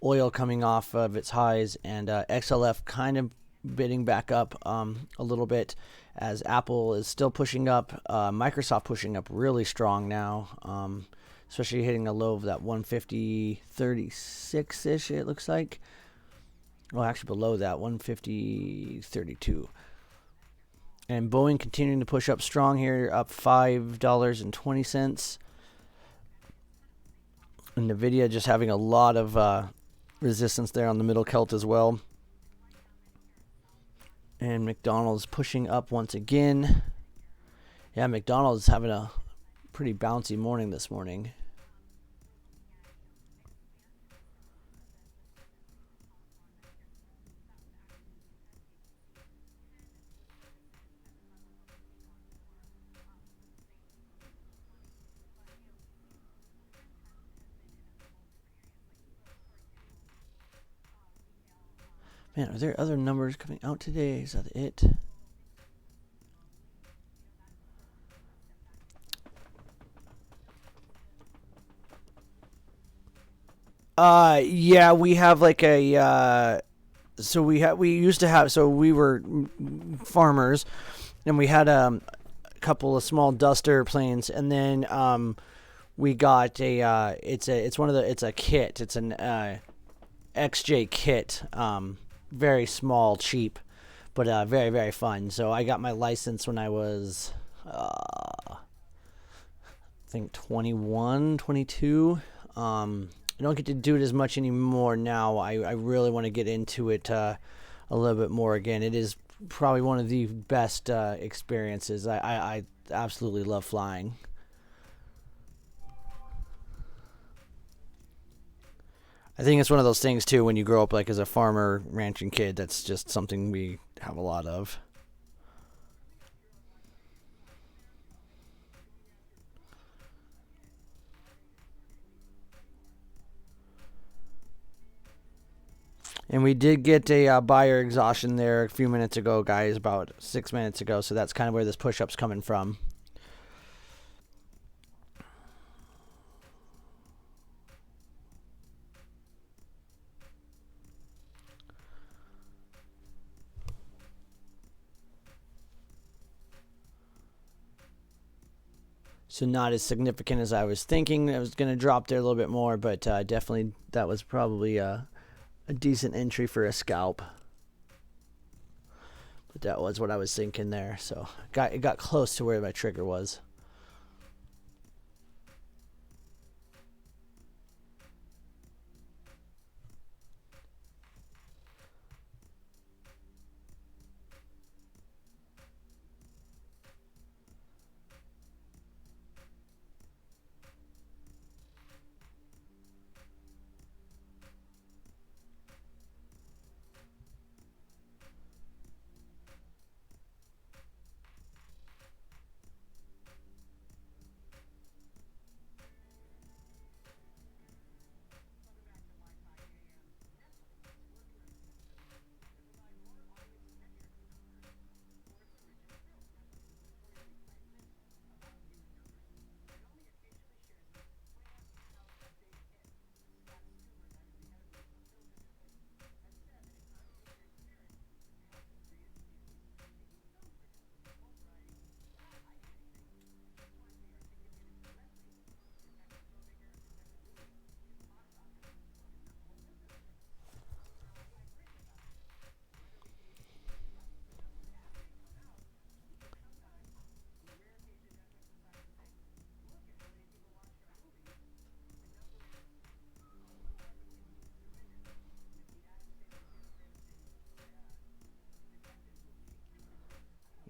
Oil coming off of its highs, and XLF kind of bidding back up a little bit, as Apple is still pushing up. Microsoft pushing up really strong now, especially hitting a low of that 150.36-ish, it looks like. Well, actually below that, 150.32. And Boeing continuing to push up strong here, up $5.20. And NVIDIA just having a lot of resistance there on the middle Celt as well. And McDonald's pushing up once again. Yeah, McDonald's having a pretty bouncy morning this morning. Man, are there other numbers coming out today? Is that it? Yeah, we have like a so we used to have, so we were farmers, and we had a couple of small duster planes, and then we got it's a kit. It's an XJ kit, very small, cheap, but very, very fun. So I got my license when I was I think 21, 22. I don't get to do it as much anymore now. I really want to get into it a little bit more again. It is probably one of the best experiences. I absolutely love flying. I think it's one of those things too, when you grow up like as a farmer ranching kid, that's just something we have a lot of. And we did get a buyer exhaustion there a few minutes ago, guys, about 6 minutes ago. So that's kind of where this push-up's coming from. So not as significant as I was thinking. I was going to drop there a little bit more, but definitely that was probably a decent entry for a scalp. But that was what I was thinking there. So it got close to where my trigger was.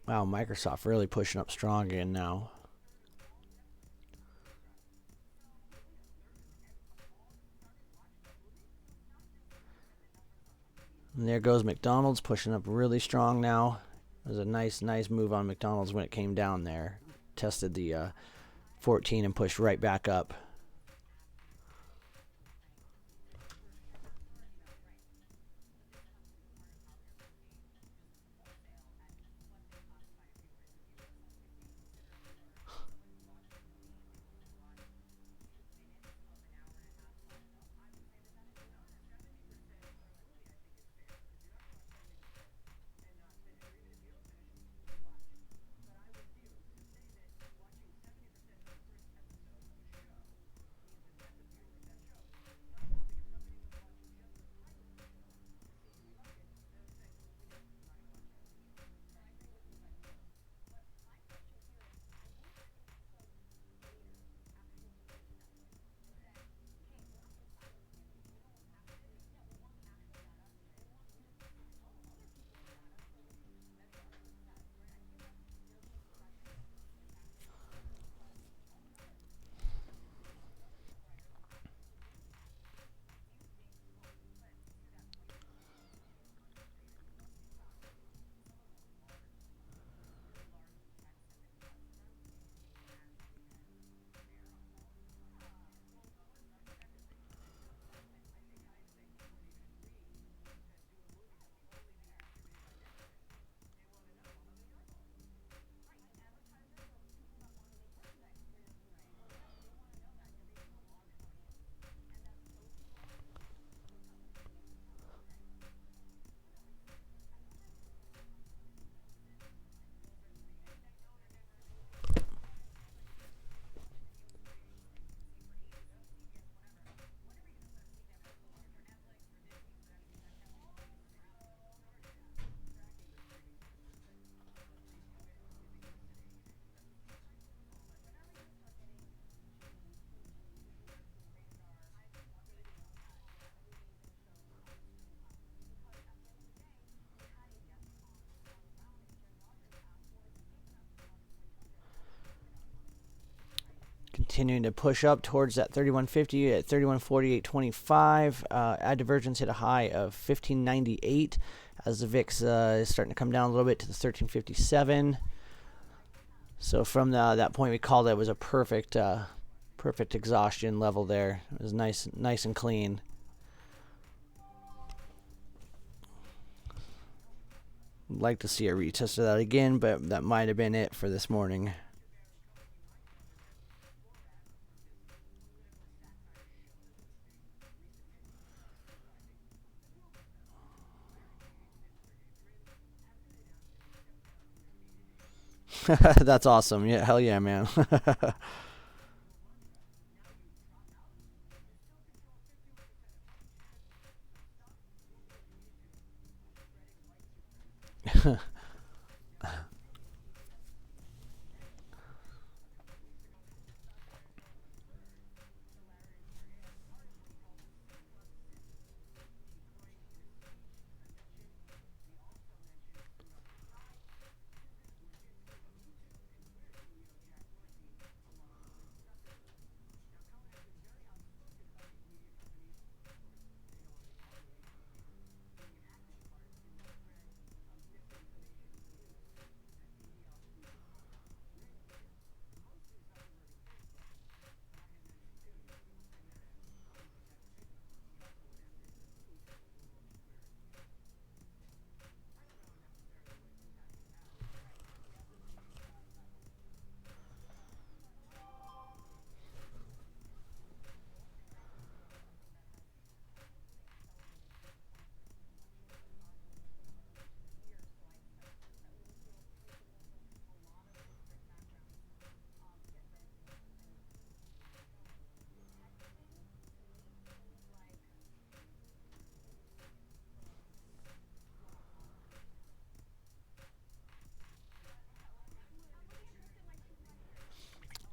Wow, Microsoft really pushing up strong again now. And there goes McDonald's pushing up really strong now. It was a nice move on McDonald's when it came down there. Tested the 14 and pushed right back up. continuing to push up towards that 3150 at 3148.25. Ad divergence hit a high of 1598 as the VIX is starting to come down a little bit to the 1357. So from that point, we called it was a perfect exhaustion level there. It was nice and clean. I'd like to see a retest of that again, but that might have been it for this morning. That's awesome. Yeah, hell yeah, man.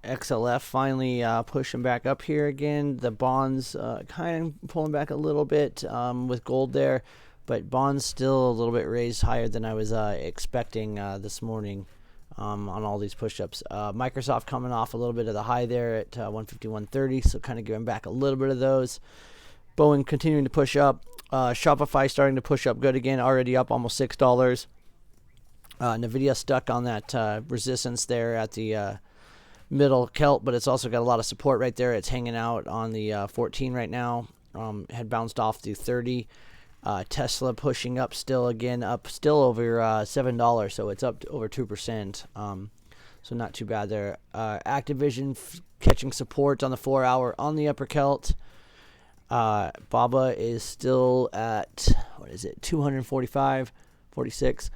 XLF finally pushing back up here again. The bonds kind of pulling back a little bit with gold there, but bonds still a little bit raised higher than I was expecting this morning on all these push-ups. Microsoft coming off a little bit of the high there at 151.30, so kind of giving back a little bit of those. Boeing continuing to push up. Shopify starting to push up good again, already up almost $6. Nvidia stuck on that resistance there at the middle Celt, but it's also got a lot of support right there. It's hanging out on the 14 right now. Had bounced off the 30. Tesla pushing up still again, up still over $7, so it's up to over 2%. So not too bad there. Activision catching support on the 4 hour on the upper Celt. Baba is still at, what is it, 245.46.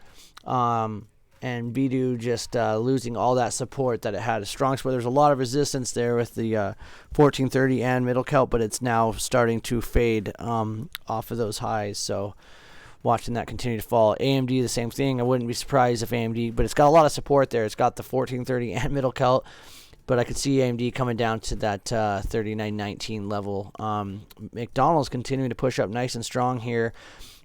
And Bidu just losing all that support that it had. A strong support. There's a lot of resistance there with the 1430 and middle Celt, but it's now starting to fade off of those highs. So watching that continue to fall. AMD, the same thing. I wouldn't be surprised if AMD, but it's got a lot of support there. It's got the 1430 and middle Celt, but I could see AMD coming down to that 39.19 level. McDonald's continuing to push up nice and strong here.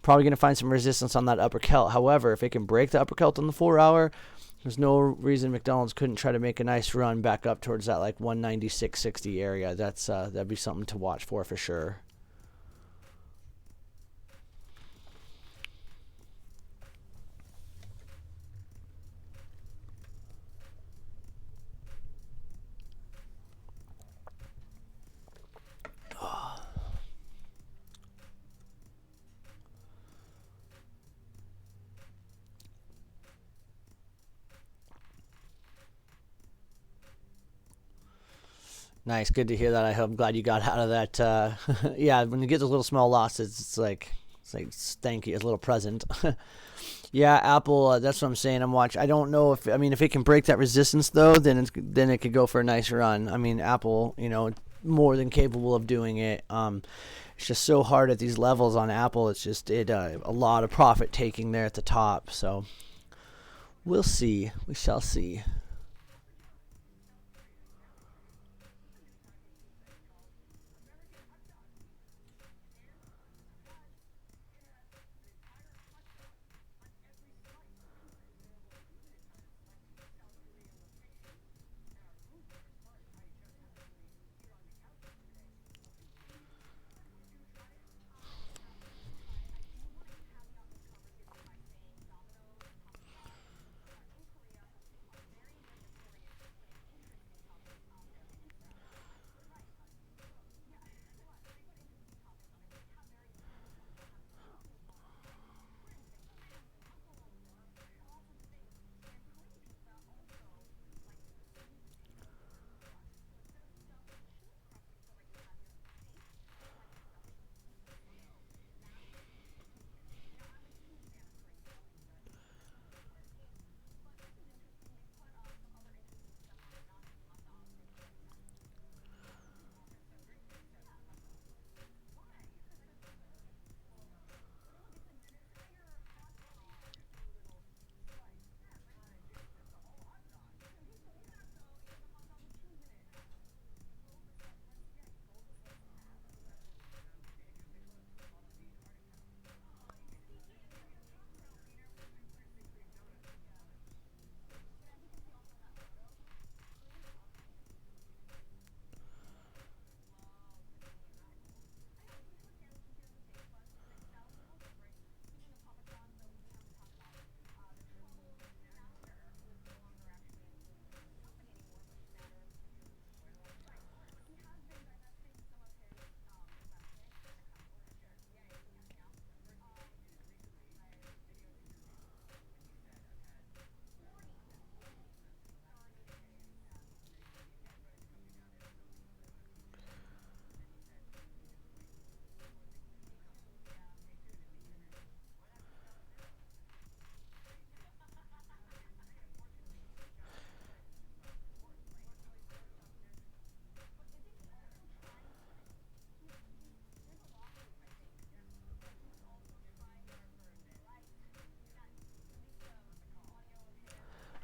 Probably going to find some resistance on that upper Celt. However, if it can break the upper Celt on the 4 hour, there's no reason McDonald's couldn't try to make a nice run back up towards that like 196.60 area. That'd be something to watch for sure. Nice, good to hear that. I'm glad you got out of that. Yeah, when you get those little small losses, it's like thank you, it's a little present. Yeah, Apple. That's what I'm saying. I don't know if it can break that resistance though, then it could go for a nice run. I mean, Apple, more than capable of doing it. It's just so hard at these levels on Apple. It's just a lot of profit taking there at the top. So we'll see. We shall see.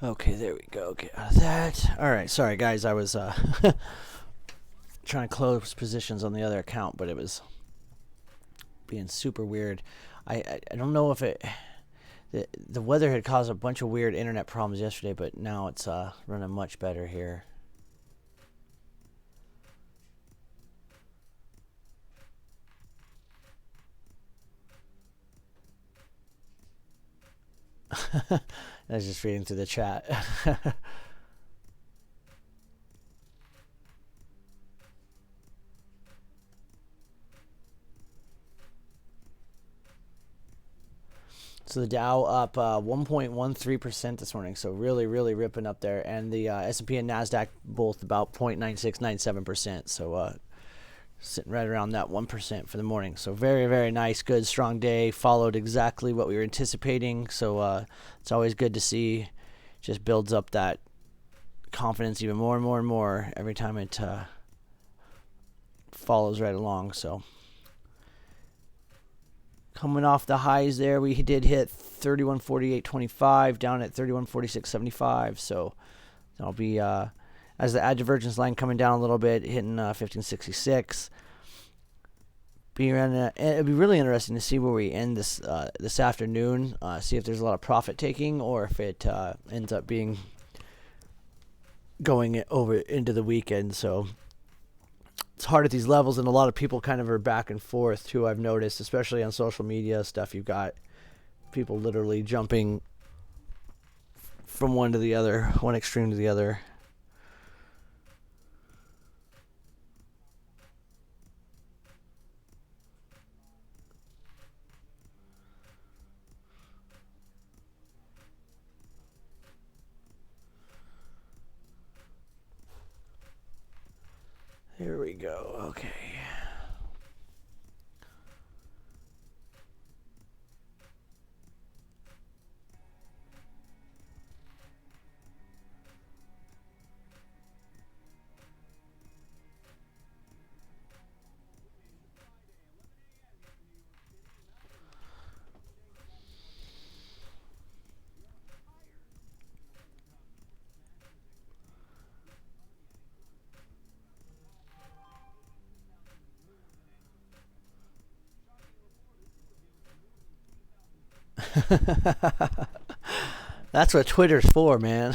Okay, there we go. Get out of that. All right, sorry guys, I was trying to close positions on the other account, but it was being super weird. I don't know if the weather had caused a bunch of weird internet problems yesterday, but now it's running much better here. I was just reading through the chat. So the Dow up 1.13% this morning, so really, really ripping up there. And the S&P and NASDAQ both about 0.9697%, so sitting right around that 1% for the morning. So very, very nice, good, strong day. Followed exactly what we were anticipating, so it's always good to see. Just builds up that confidence even more and more and more every time it follows right along, so... Coming off the highs there, we did hit 31.48.25, down at 31.46.75. So that'll be as the ad divergence line coming down a little bit, hitting 15.66. It'd be really interesting to see where we end this afternoon. See if there's a lot of profit taking, or if it ends up being going over into the weekend. So it's hard at these levels, and a lot of people kind of are back and forth too. I've noticed, especially on social media stuff, you've got people literally jumping from one to the other, one extreme to the other. Here we go. Okay. That's what Twitter's for, man.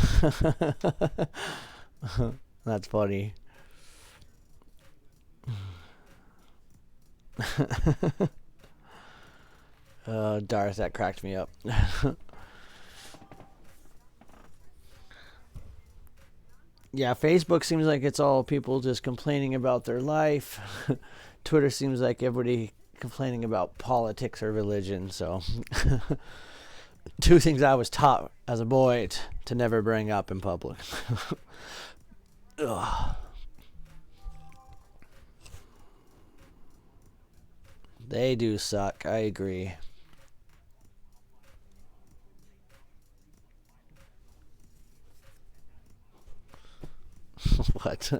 That's funny. Darth, that cracked me up. Yeah, Facebook seems like it's all people just complaining about their life. Twitter seems like everybody complaining about politics or religion. So, two things I was taught as a boy to never bring up in public. Ugh. They do suck. I agree. What?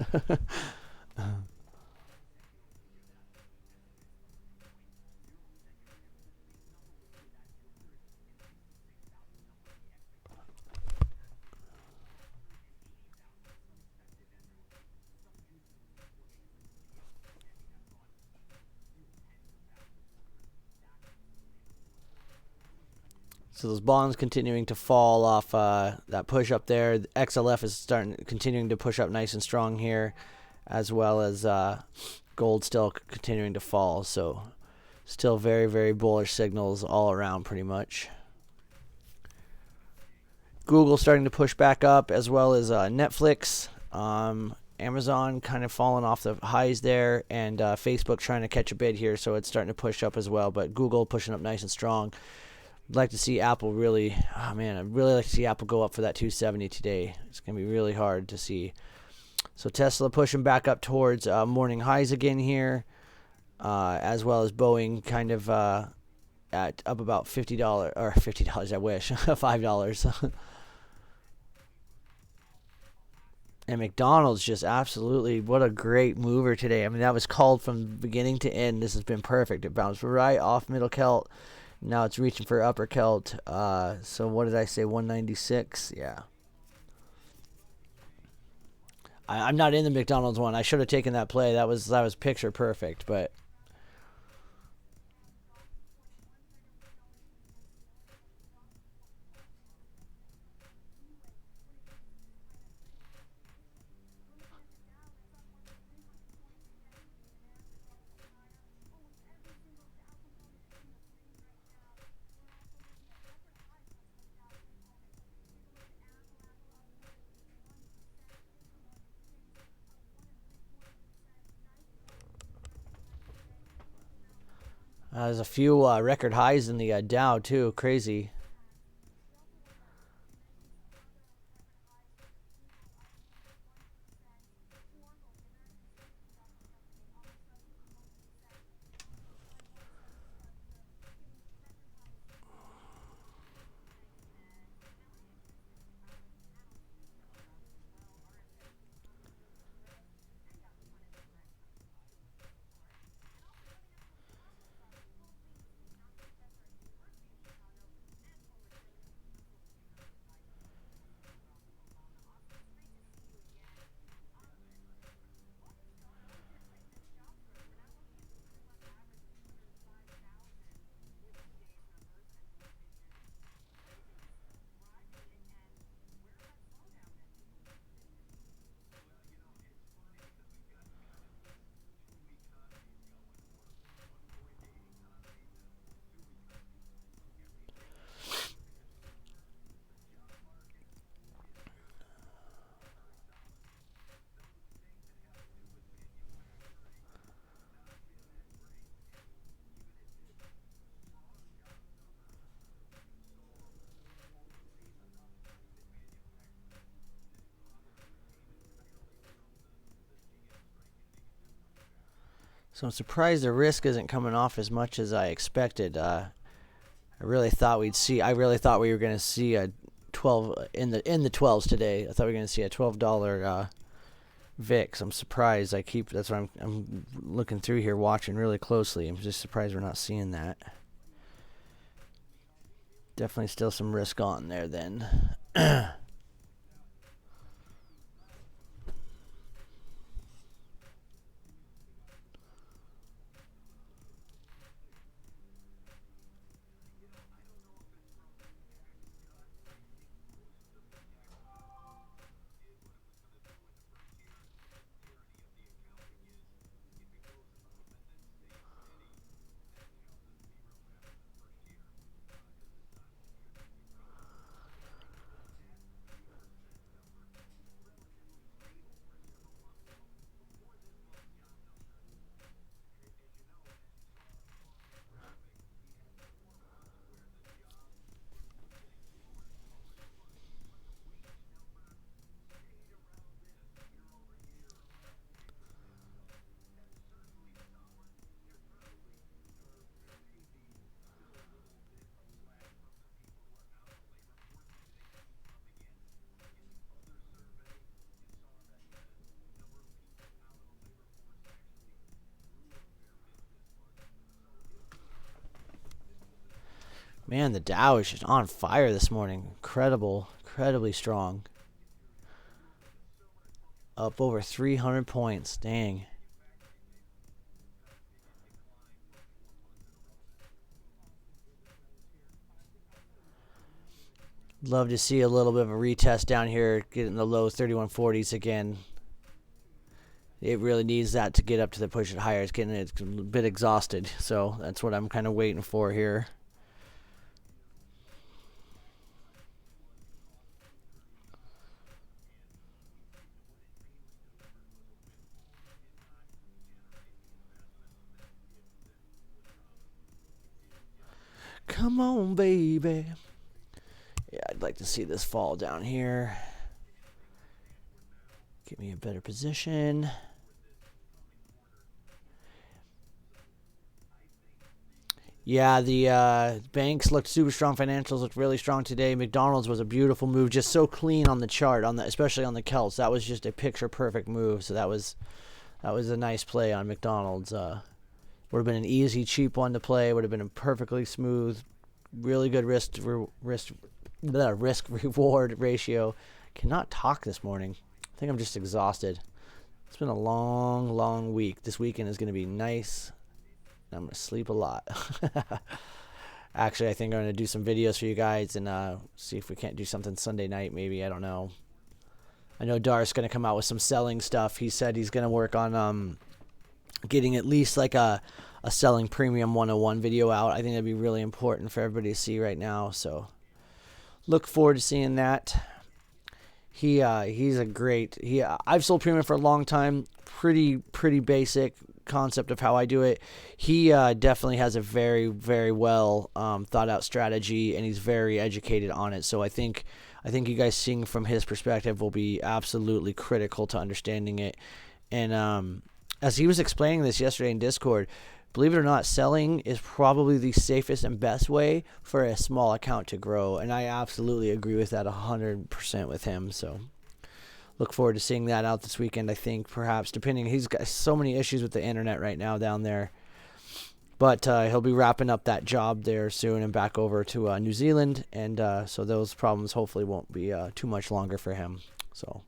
So those bonds continuing to fall off that push up there. The XLF is continuing to push up nice and strong here, as well as gold still continuing to fall. So still very, very bullish signals all around pretty much. Google starting to push back up, as well as Netflix. Amazon kind of falling off the highs there, and Facebook trying to catch a bid here, so it's starting to push up as well. But Google pushing up nice and strong. I'd like to see Apple really, I'd really like to see Apple go up for that 270 today. It's going to be really hard to see. So Tesla pushing back up towards morning highs again here, as well as Boeing kind of at up about $50, or $50, I wish, $5. And McDonald's just absolutely, what a great mover today. I mean, that was called from beginning to end. This has been perfect. It bounced right off middle Celt. Now it's reaching for upper Celt. So what did I say, 196? Yeah. I'm not in the McDonald's one. I should have taken that play. That was picture perfect, but there's a few record highs in the Dow too. Crazy. So I'm surprised the risk isn't coming off as much as I expected. I really thought we were going to see a 12 in the 12s today. I thought we were going to see a $12 VIX. I'm surprised. That's why I'm looking through here, watching really closely. I'm just surprised we're not seeing that. Definitely still some risk on there then. Man, the Dow is just on fire this morning. Incredibly strong. Up over 300 points. Dang. Love to see a little bit of a retest down here, getting the low 3140s again. It really needs that to get up to the push it higher. It's a bit exhausted, so that's what I'm kind of waiting for here. Come on, baby. Yeah, I'd like to see this fall down here. Get me a better position. Yeah, the banks looked super strong. Financials looked really strong today. McDonald's was a beautiful move, just so clean on the chart, especially on the Celts. That was just a picture perfect move. So that was a nice play on McDonald's. Would have been an easy, cheap one to play. Would have been a perfectly smooth, really good risk reward ratio. Cannot talk this morning. I think I'm just exhausted. It's been a long, long week. This weekend is going to be nice. I'm going to sleep a lot. Actually, I think I'm going to do some videos for you guys and see if we can't do something Sunday night maybe. I don't know. I know Dar's going to come out with some selling stuff. He said he's going to work on getting at least like a selling premium 101 video out. I think that'd be really important for everybody to see right now. So look forward to seeing that. He's a great. I've sold premium for a long time. Pretty basic concept of how I do it. He definitely has a very, very well thought out strategy, and he's very educated on it. So I think you guys seeing from his perspective will be absolutely critical to understanding it. And as he was explaining this yesterday in Discord, believe it or not, selling is probably the safest and best way for a small account to grow. And I absolutely agree with that 100% with him. So look forward to seeing that out this weekend, I think, perhaps, depending. He's got so many issues with the internet right now down there. But he'll be wrapping up that job there soon and back over to New Zealand. And so those problems hopefully won't be too much longer for him. So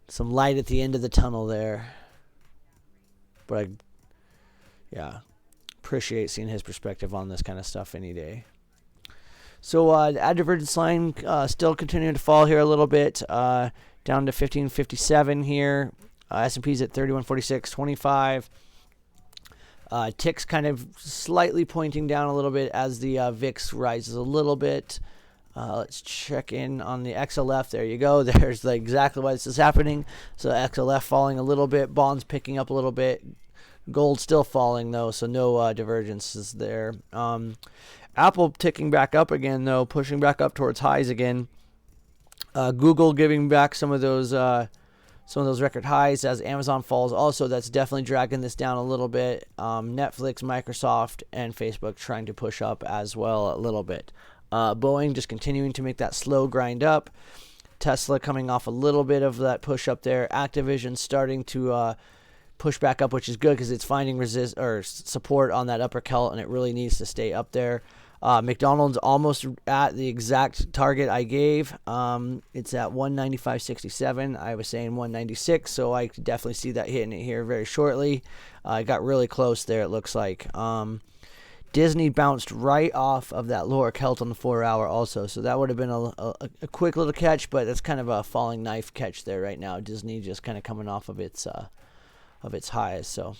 some light at the end of the tunnel there. But I appreciate seeing his perspective on this kind of stuff any day. So ad divergence line still continuing to fall here a little bit, down to 1557 here. S&P's at 3146.25. Tick's kind of slightly pointing down a little bit as the VIX rises a little bit. Let's check in on the XLF. There you go. There's exactly why this is happening. So XLF falling a little bit, bonds picking up a little bit, gold still falling though, so no divergences there. Apple ticking back up again though, pushing back up towards highs again. Google giving back some of those record highs as Amazon falls. Also, that's definitely dragging this down a little bit. Netflix, Microsoft, and Facebook trying to push up as well a little bit. Boeing just continuing to make that slow grind up. Tesla coming off a little bit of that push up there. Activision starting to push back up, which is good because it's finding support on that upper celt, and it really needs to stay up there. McDonald's almost at the exact target I gave. It's at 195.67. I was saying 196, so I could definitely see that hitting it here very shortly. I got really close there, it looks like. Disney bounced right off of that lower celt on the 4-hour also, so that would have been a quick little catch, but it's kind of a falling knife catch there right now. Disney just kind of coming off of its highs, so.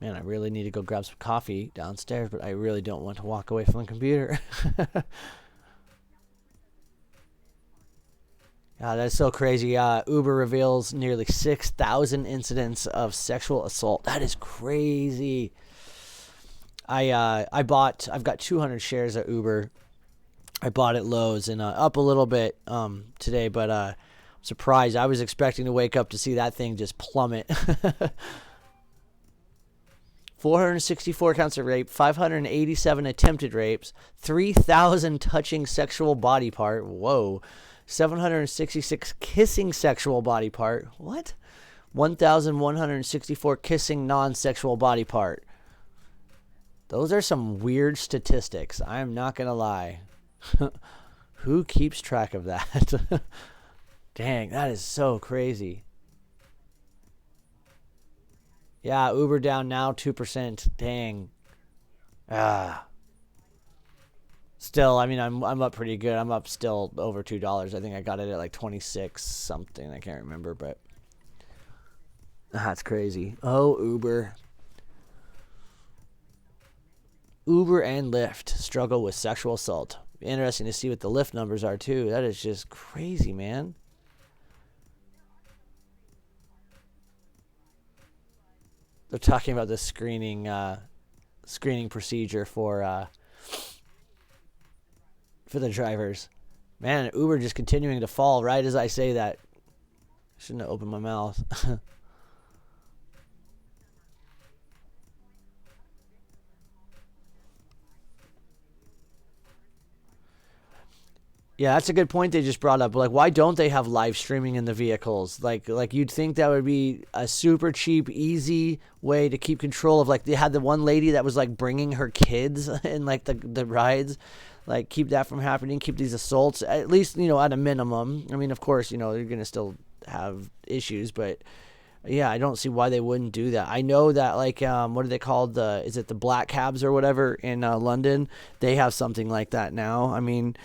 Man, I really need to go grab some coffee downstairs, but I really don't want to walk away from the computer. That's so crazy. Uber reveals nearly 6,000 incidents of sexual assault. That is crazy. I've got 200 shares at Uber. I bought at Lowe's and up a little bit today, but I'm surprised. I was expecting to wake up to see that thing just plummet. 464 counts of rape, 587 attempted rapes, 3,000 touching sexual body part. Whoa. 766 kissing sexual body part. What? 1,164 kissing non-sexual body part. Those are some weird statistics. I'm not going to lie. Who keeps track of that? Dang, that is so crazy. Yeah, Uber down now 2%. Dang. Still, I mean, I'm up pretty good. I'm up still over $2. I think I got it at like 26 something. I can't remember, but that's crazy. Oh, Uber. Uber and Lyft struggle with sexual assault. Interesting to see what the Lyft numbers are too. That is just crazy, man. They're talking about the screening procedure for the drivers. Man, Uber just continuing to fall right as I say that. Shouldn't have opened my mouth. Yeah, that's a good point they just brought up. Like, why don't they have live streaming in the vehicles? Like you'd think that would be a super cheap, easy way to keep control of. Like, they had the one lady that was like bringing her kids in like the rides, like keep that from happening, keep these assaults at least at a minimum. I mean, of course, you're gonna still have issues, but yeah, I don't see why they wouldn't do that. I know that like what are they called? Is it the black cabs or whatever in London? They have something like that now. I mean,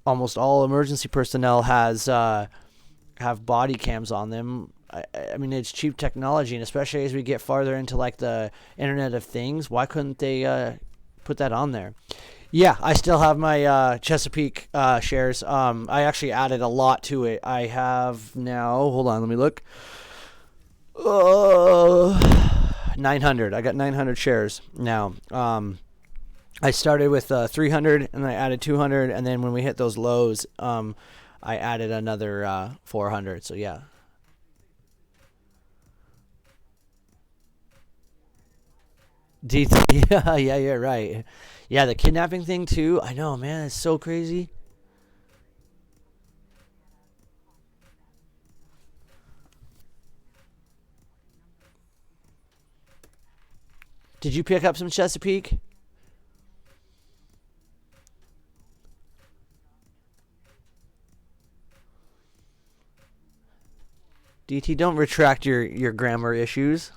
almost all emergency personnel has have body cams on them. I mean, it's cheap technology, and especially as we get farther into like the Internet of Things, why couldn't they put that on there? Yeah, I still have my Chesapeake shares. I actually added a lot to it. I have now. Hold on, let me look. 900. I got 900 shares now. I started with 300 and I added 200, and then when we hit those lows, I added another 400. So yeah. DT. Yeah, yeah, you're right. Yeah, the kidnapping thing too. I know, man. It's so crazy. Did you pick up some Chesapeake? DT, don't retract your grammar issues.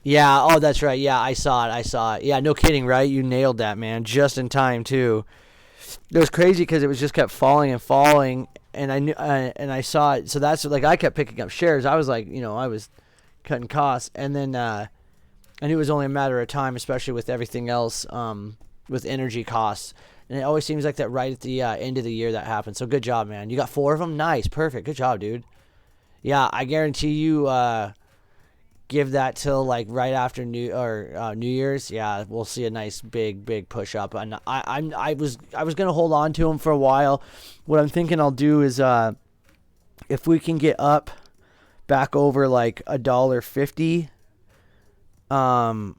Yeah, oh, that's right. Yeah, I saw it. I saw it. Yeah, no kidding, right? You nailed that, man. Just in time, too. It was crazy because it was just kept falling and falling, and I knew, and I saw it. So that's like I kept picking up shares. I was like, I was cutting costs, and then I knew it was only a matter of time, especially with everything else, with energy costs. And it always seems like that right at the end of the year that happens. So good job, man. You got 4 of them. Nice, perfect. Good job, dude. Yeah, I guarantee you. Give that till like right after New Year's. Yeah, we'll see a nice big push up. And I was gonna hold on to them for a while. What I'm thinking I'll do is if we can get up back over like $1.50, um,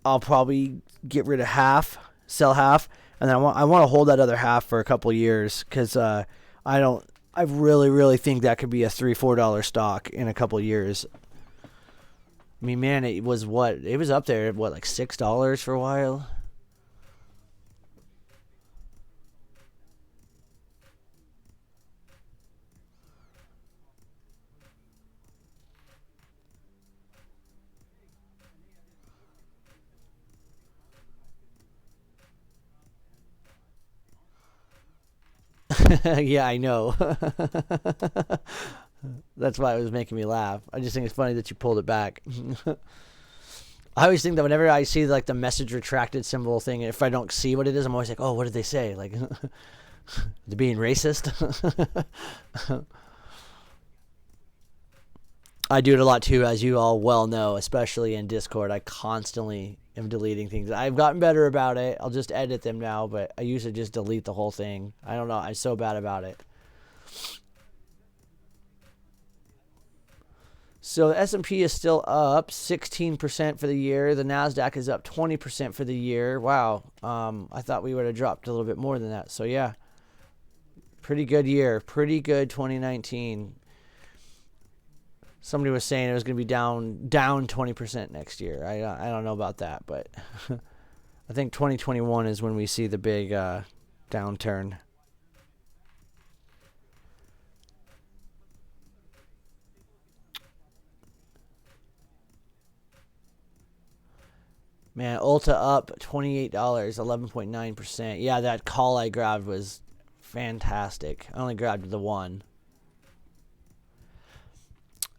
I'll probably get rid of half, sell half, and then I want to hold that other half for a couple years because I don't. I really think that could be a $3-4 stock in a couple years. I mean, man, it was what? It was up there at what, like $6 for a while? Yeah, I know. That's why it was making me laugh. I just think it's funny that you pulled it back. I always think that whenever I see like the message retracted symbol thing, if I don't see what it is, I'm always like, oh, what did they say? Like, they're being racist. I do it a lot too, as you all well know, especially in Discord. I constantly am deleting things. I've gotten better about it. I'll just edit them now, but I used to just delete the whole thing. I don't know. I'm so bad about it. So the S&P is still up 16% for the year. The Nasdaq is up 20% for the year. Wow. I thought we would have dropped a little bit more than that. So yeah, pretty good year. Pretty good 2019. Somebody was saying it was going to be down 20% next year. I don't know about that, but I think 2021 is when we see the big downturn. Man, Ulta up $28, 11.9%. Yeah, that call I grabbed was fantastic. I only grabbed the one.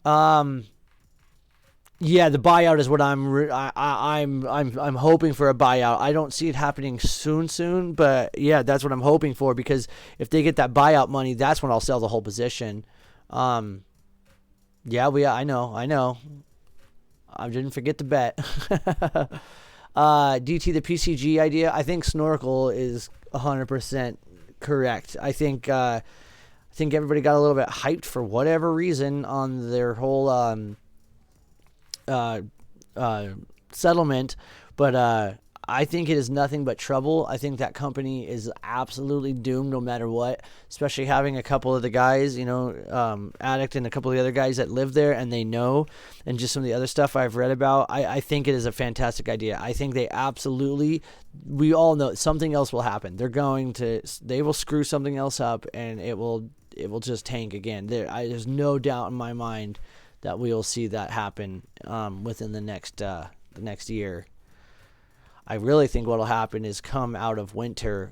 Um, yeah, the buyout is what I'm hoping for a buyout. I don't see it happening soon, but yeah, that's what I'm hoping for because if they get that buyout money, that's when I'll sell the whole position. Um, yeah, I know. I didn't forget to bet. DT, the PCG idea, I think Snorkel is 100% correct. I think everybody got a little bit hyped for whatever reason on their whole uh, settlement, but I think it is nothing but trouble. I think that company is absolutely doomed no matter what, especially having a couple of the guys, Addict and a couple of the other guys that live there and they know, and just some of the other stuff I've read about. I think it is a fantastic idea. I think they absolutely, we all know something else will happen. They will screw something else up and it will just tank again. There's no doubt in my mind that we will see that happen within the next year. I really think what will happen is come out of winter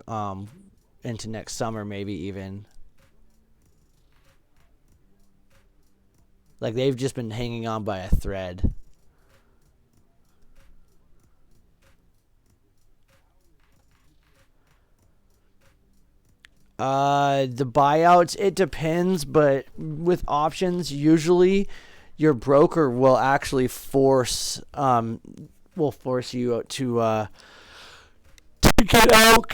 into next summer, maybe even. Like they've just been hanging on by a thread. The buyouts, it depends, but with options, usually your broker will actually force you to get out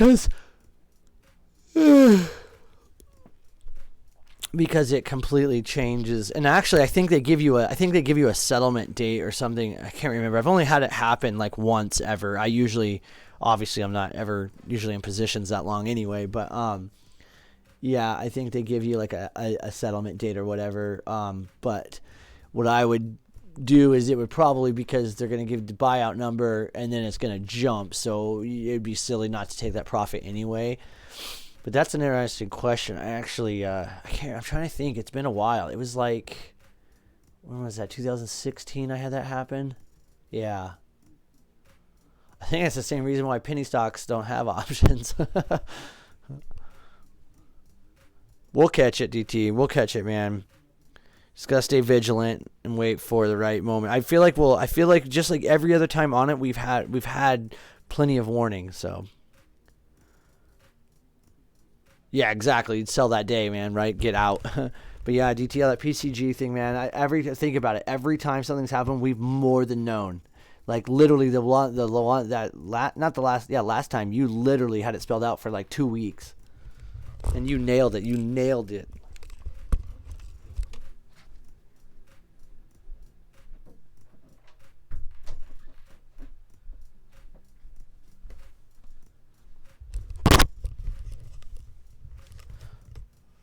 because it completely changes. And actually, I think they give you a settlement date or something. I can't remember. I've only had it happen like once ever. Obviously, I'm not ever usually in positions that long anyway, but yeah, I think they give you like a settlement date or whatever. But what I would do is it would probably, because they're going to give the buyout number and then it's going to jump, so it'd be silly not to take that profit anyway. But that's an interesting question. I actually I'm trying to think. It's been a while. It was like, when was that, 2016 I had that happen? Yeah, I think that's the same reason why penny stocks don't have options. We'll catch it, DT. We'll catch it, man. Just gotta stay vigilant and wait for the right moment. I feel like just like every other time on it, we've had plenty of warnings. So yeah, exactly. You'd sell that day, man. Right? Get out. But yeah, DTL, that PCG thing, man. Think about it. Every time something's happened, we've more than known. Like literally last time you literally had it spelled out for like 2 weeks, and you nailed it. You nailed it.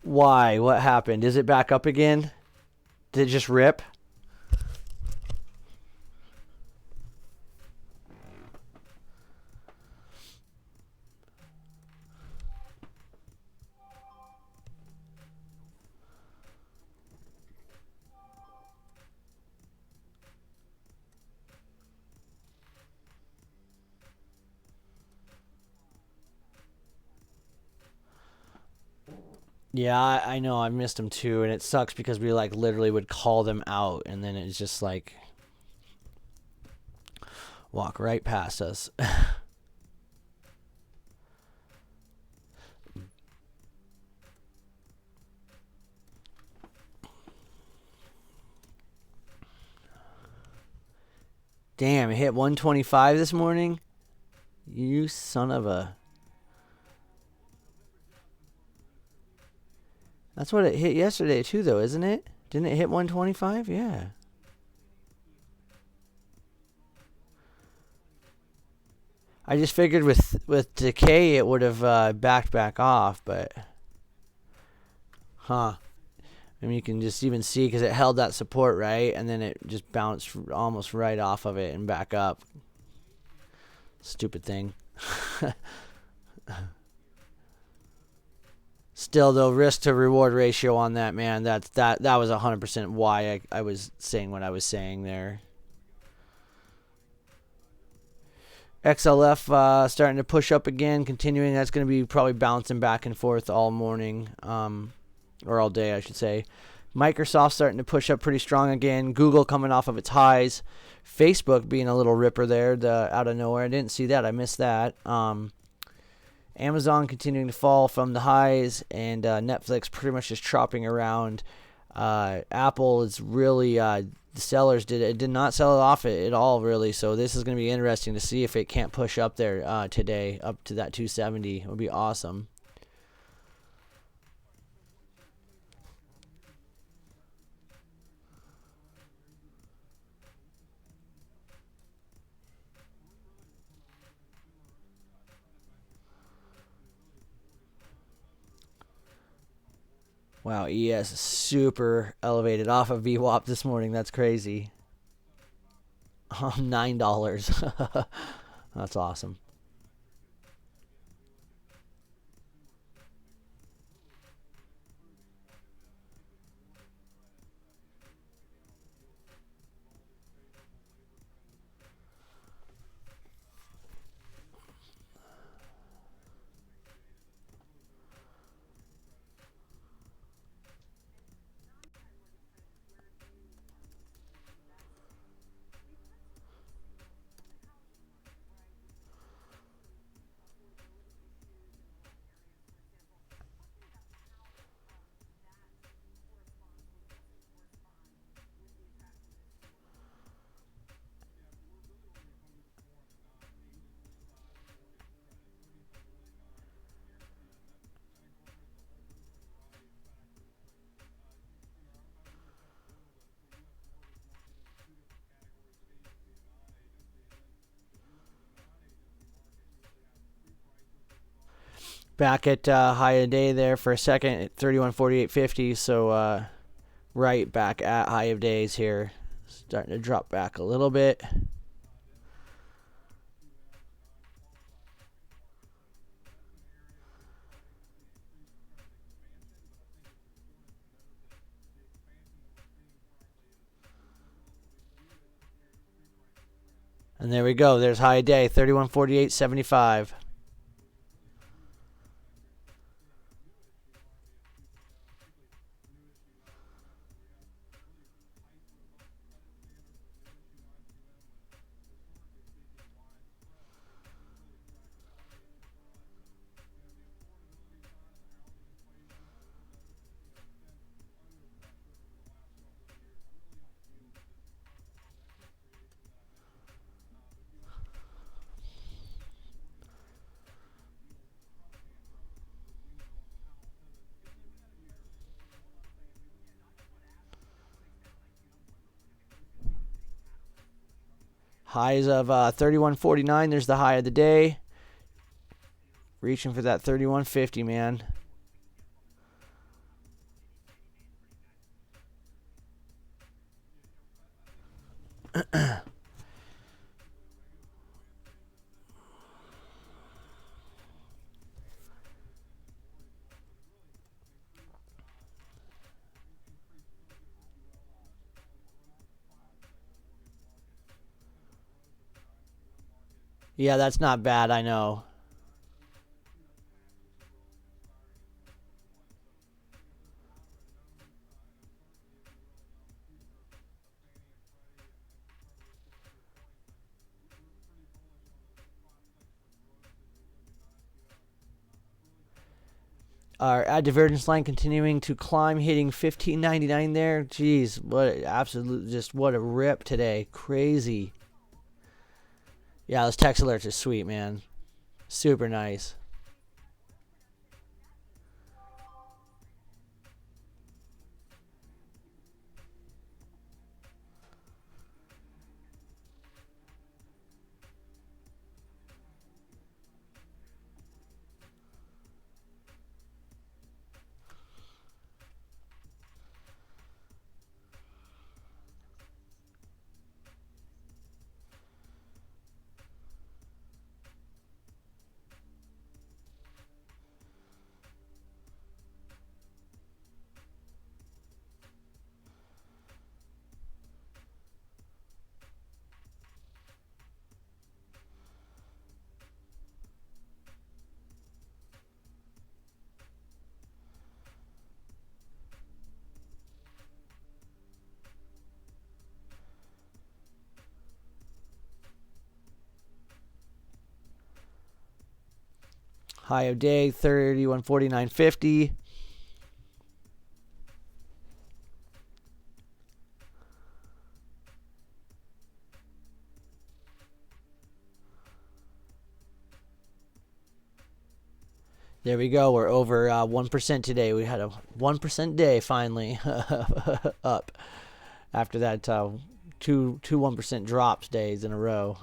Why? What happened? Is it back up again? Did it just rip? Yeah, I know. I missed them too, and it sucks because we like literally would call them out, and then it's just like walk right past us. Damn, it hit 125 this morning. You son of a. That's what it hit yesterday too, though, isn't it? Didn't it hit 125? Yeah. I just figured with decay it would have backed back off, but huh. I mean, you can just even see because it held that support, right? And then it just bounced almost right off of it and back up. Stupid thing. Still, though, risk to reward ratio on that, man, that was 100% why I was saying what I was saying there. XLF starting to push up again, continuing. That's going to be probably bouncing back and forth all morning, or all day, I should say. Microsoft starting to push up pretty strong again. Google coming off of its highs. Facebook being a little ripper there out of nowhere. I didn't see that. I missed that. Amazon continuing to fall from the highs, and Netflix pretty much just chopping around. Apple is really the sellers did not sell it off at all, really. So this is going to be interesting to see if it can't push up there today, up to that 270. It would be awesome. Wow, ES is super elevated off of VWAP this morning. That's crazy. $9. That's awesome. Back at high of the day there for a second at 31.48.50. So right back at high of days here. Starting to drop back a little bit. And there we go. There's high of day, 31.48.75. Highs of 31.49. There's the high of the day. Reaching for that 31.50, man. Yeah, that's not bad, I know. Our ad divergence line continuing to climb, hitting 15.99 there. Jeez, what a rip today. Crazy. Yeah, those text alerts are sweet, man. Super nice. High of day, 31.49.50. There we go. We're over 1% today. We had a 1% day finally up after that two 1% drops days in a row.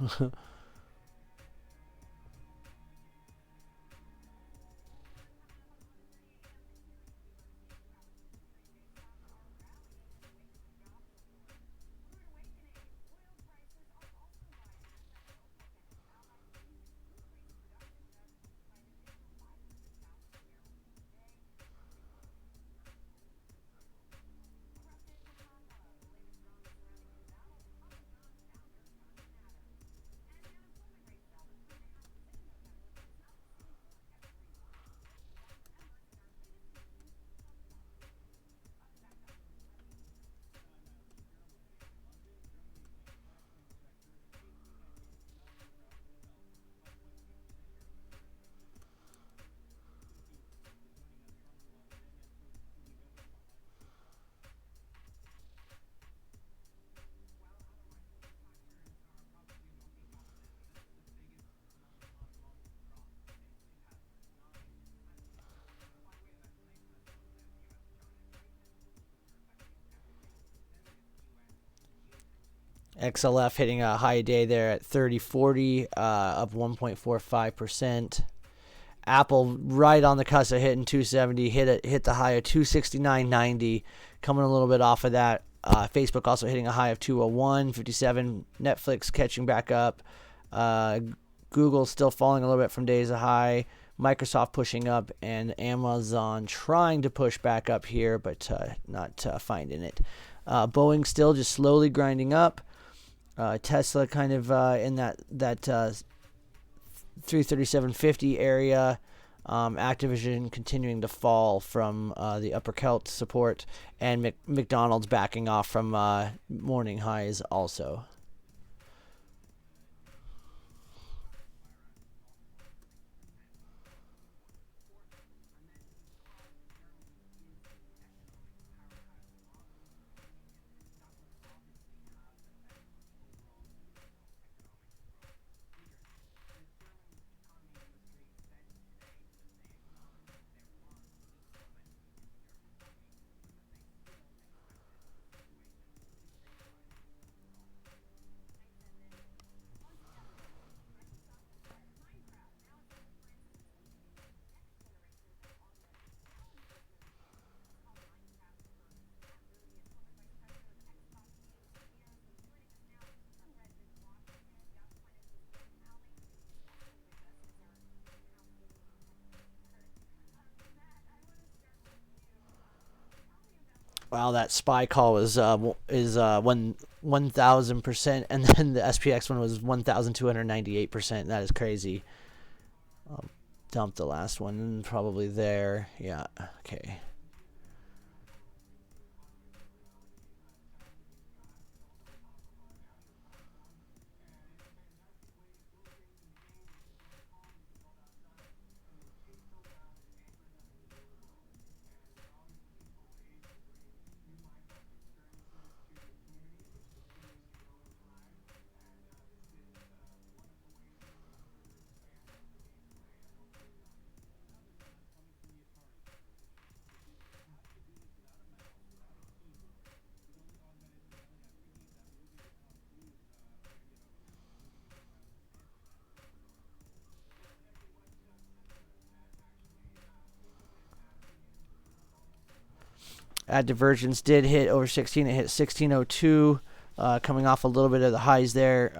XLF hitting a high day there at 30.40, up 1.45%. Apple right on the cusp of hitting 270, hit the high of 269.90, coming a little bit off of that. Facebook also hitting a high of 201.57. Netflix catching back up. Google still falling a little bit from days of high. Microsoft pushing up, and Amazon trying to push back up here, but not finding it. Boeing still just slowly grinding up. Tesla kind of in that 337.50 area. Activision continuing to fall from the upper Celt support, and McDonald's backing off from morning highs also. Wow, that SPY call is 1,000%, and then the SPX one was 1,298%. That is crazy. Dump the last one, probably there. Yeah. Okay. Divergence did hit over 16. It hit 1602, coming off a little bit of the highs there.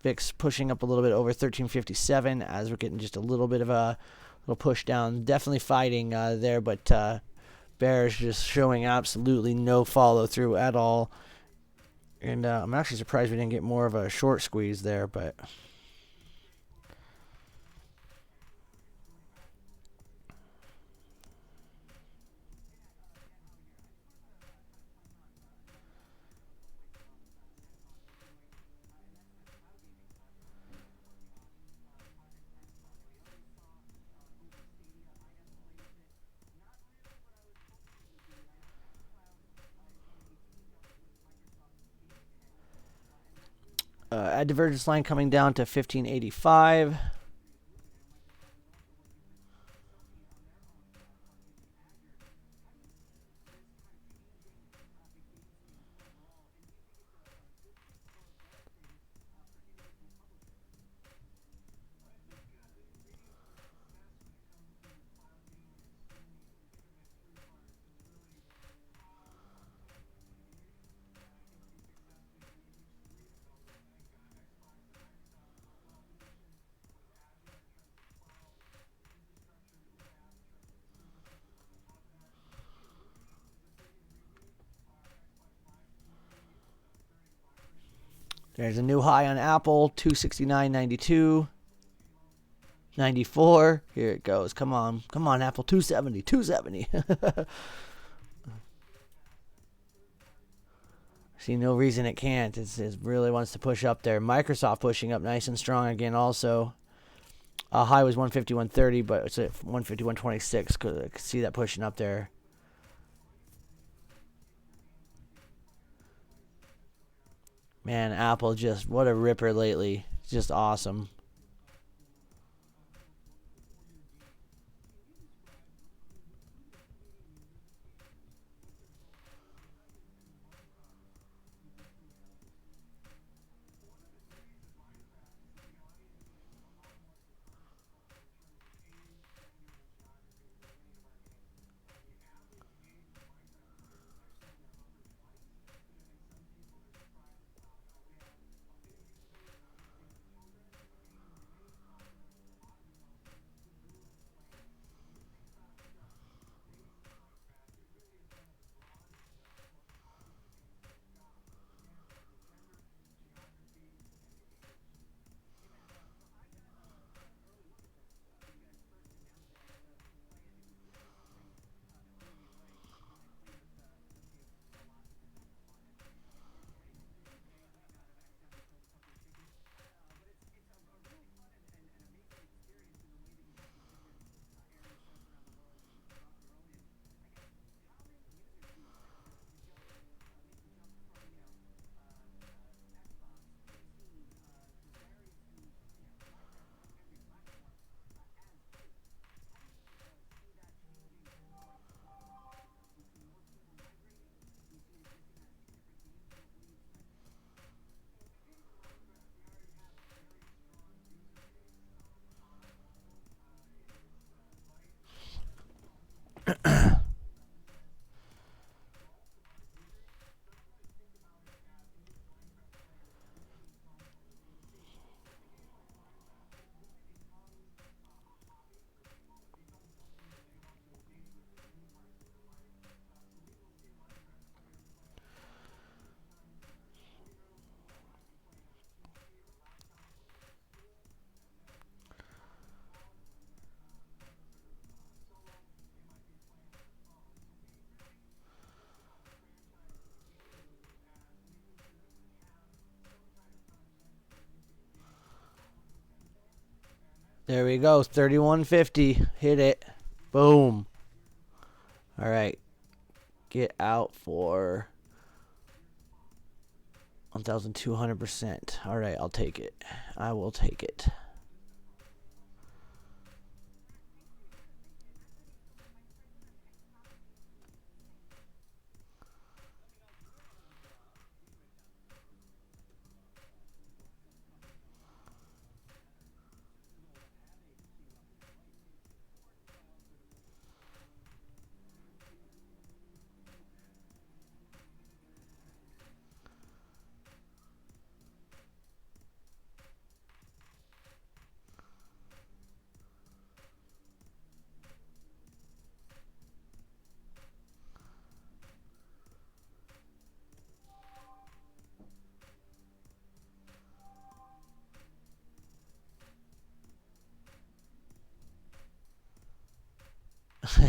VIX pushing up a little bit over 1357 as we're getting just a little bit of a little push down. Definitely fighting there, but bears just showing absolutely no follow through at all. And I'm actually surprised we didn't get more of a short squeeze there, but at divergence line coming down to 1585. There's a new high on Apple, 269.92. 94. Here it goes. Come on, Apple, 270, 270. See no reason it can't. It really wants to push up there. Microsoft pushing up nice and strong again also. High was 151.30, but it's at 151.26. Could see that pushing up there. Man, Apple just, what a ripper lately. Just awesome. There we go. 31.50. Hit it. Boom. All right. Get out for 1,200%. All right, I'll take it. I will take it.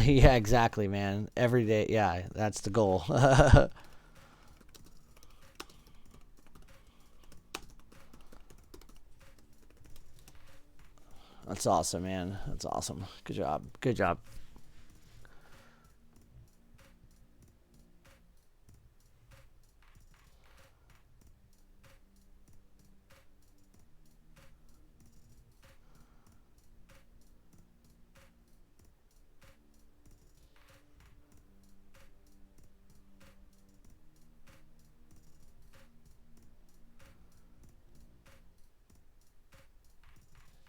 Yeah, exactly, man. Every day, yeah, that's the goal. That's awesome, man. That's awesome. Good job. Good job.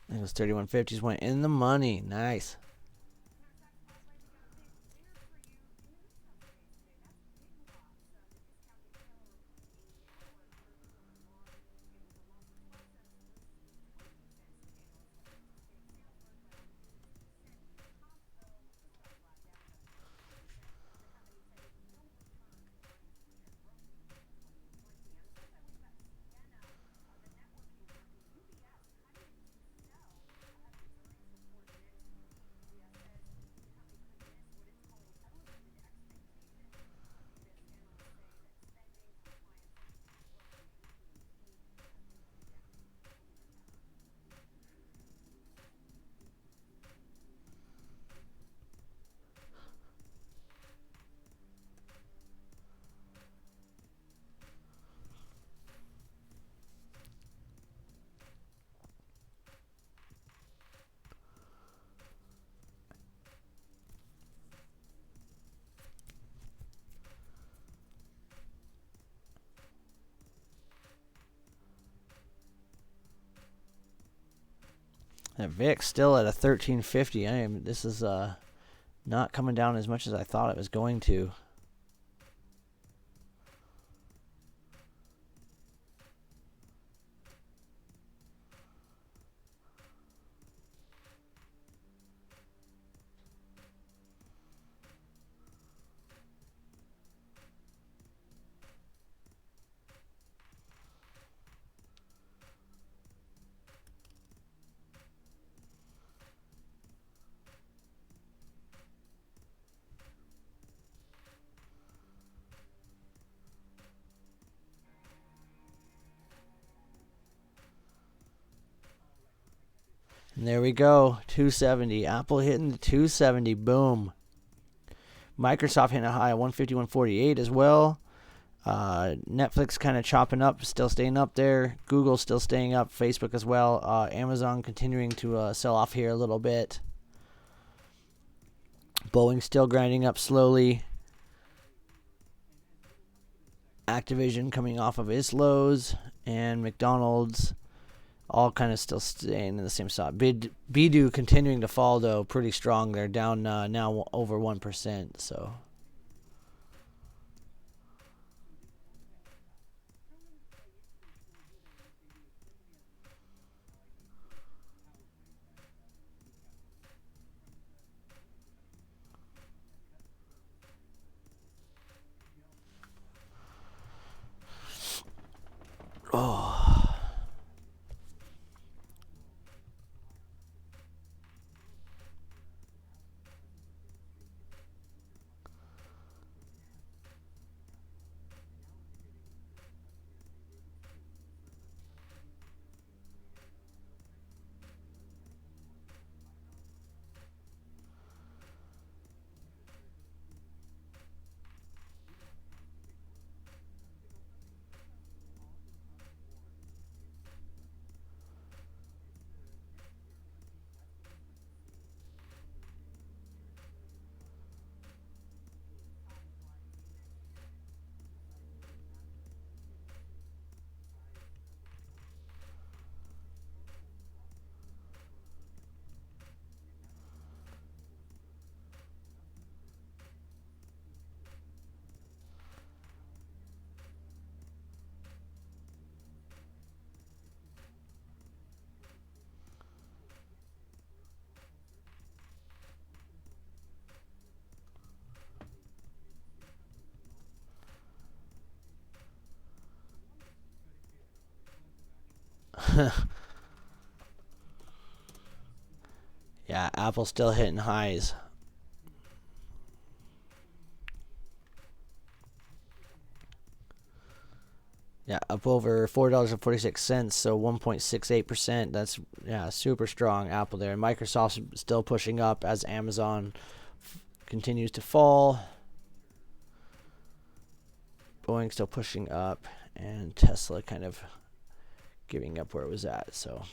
And those 31.50s went in the money. Nice. That VIX still at a 13.50. This is not coming down as much as I thought it was going to. And there we go. 270. Apple hitting the 270. Boom. Microsoft hitting a high of 150, 148 as well. Netflix kind of chopping up, still staying up there. Google still staying up. Facebook as well. Amazon continuing to sell off here a little bit. Boeing still grinding up slowly. Activision coming off of its lows. And McDonald's all kind of still staying in the same spot. Baidu continuing to fall, though, pretty strong. They're down now over 1%. So. Oh.
Yeah, Apple's still hitting highs. Yeah, up over $4.46, so 1.68%. That's, yeah, super strong Apple there. And Microsoft's still pushing up as Amazon continues to fall. Boeing still pushing up, and Tesla kind of giving up where it was at. So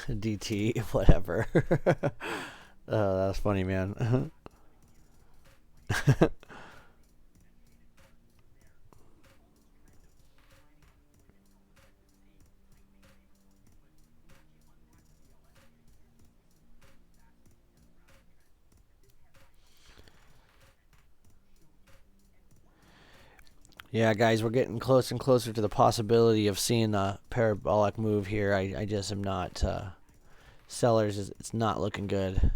DT, whatever. That's funny, man. Yeah, guys, we're getting closer and closer to the possibility of seeing a parabolic move here. I just am not. Sellers, it's not looking good.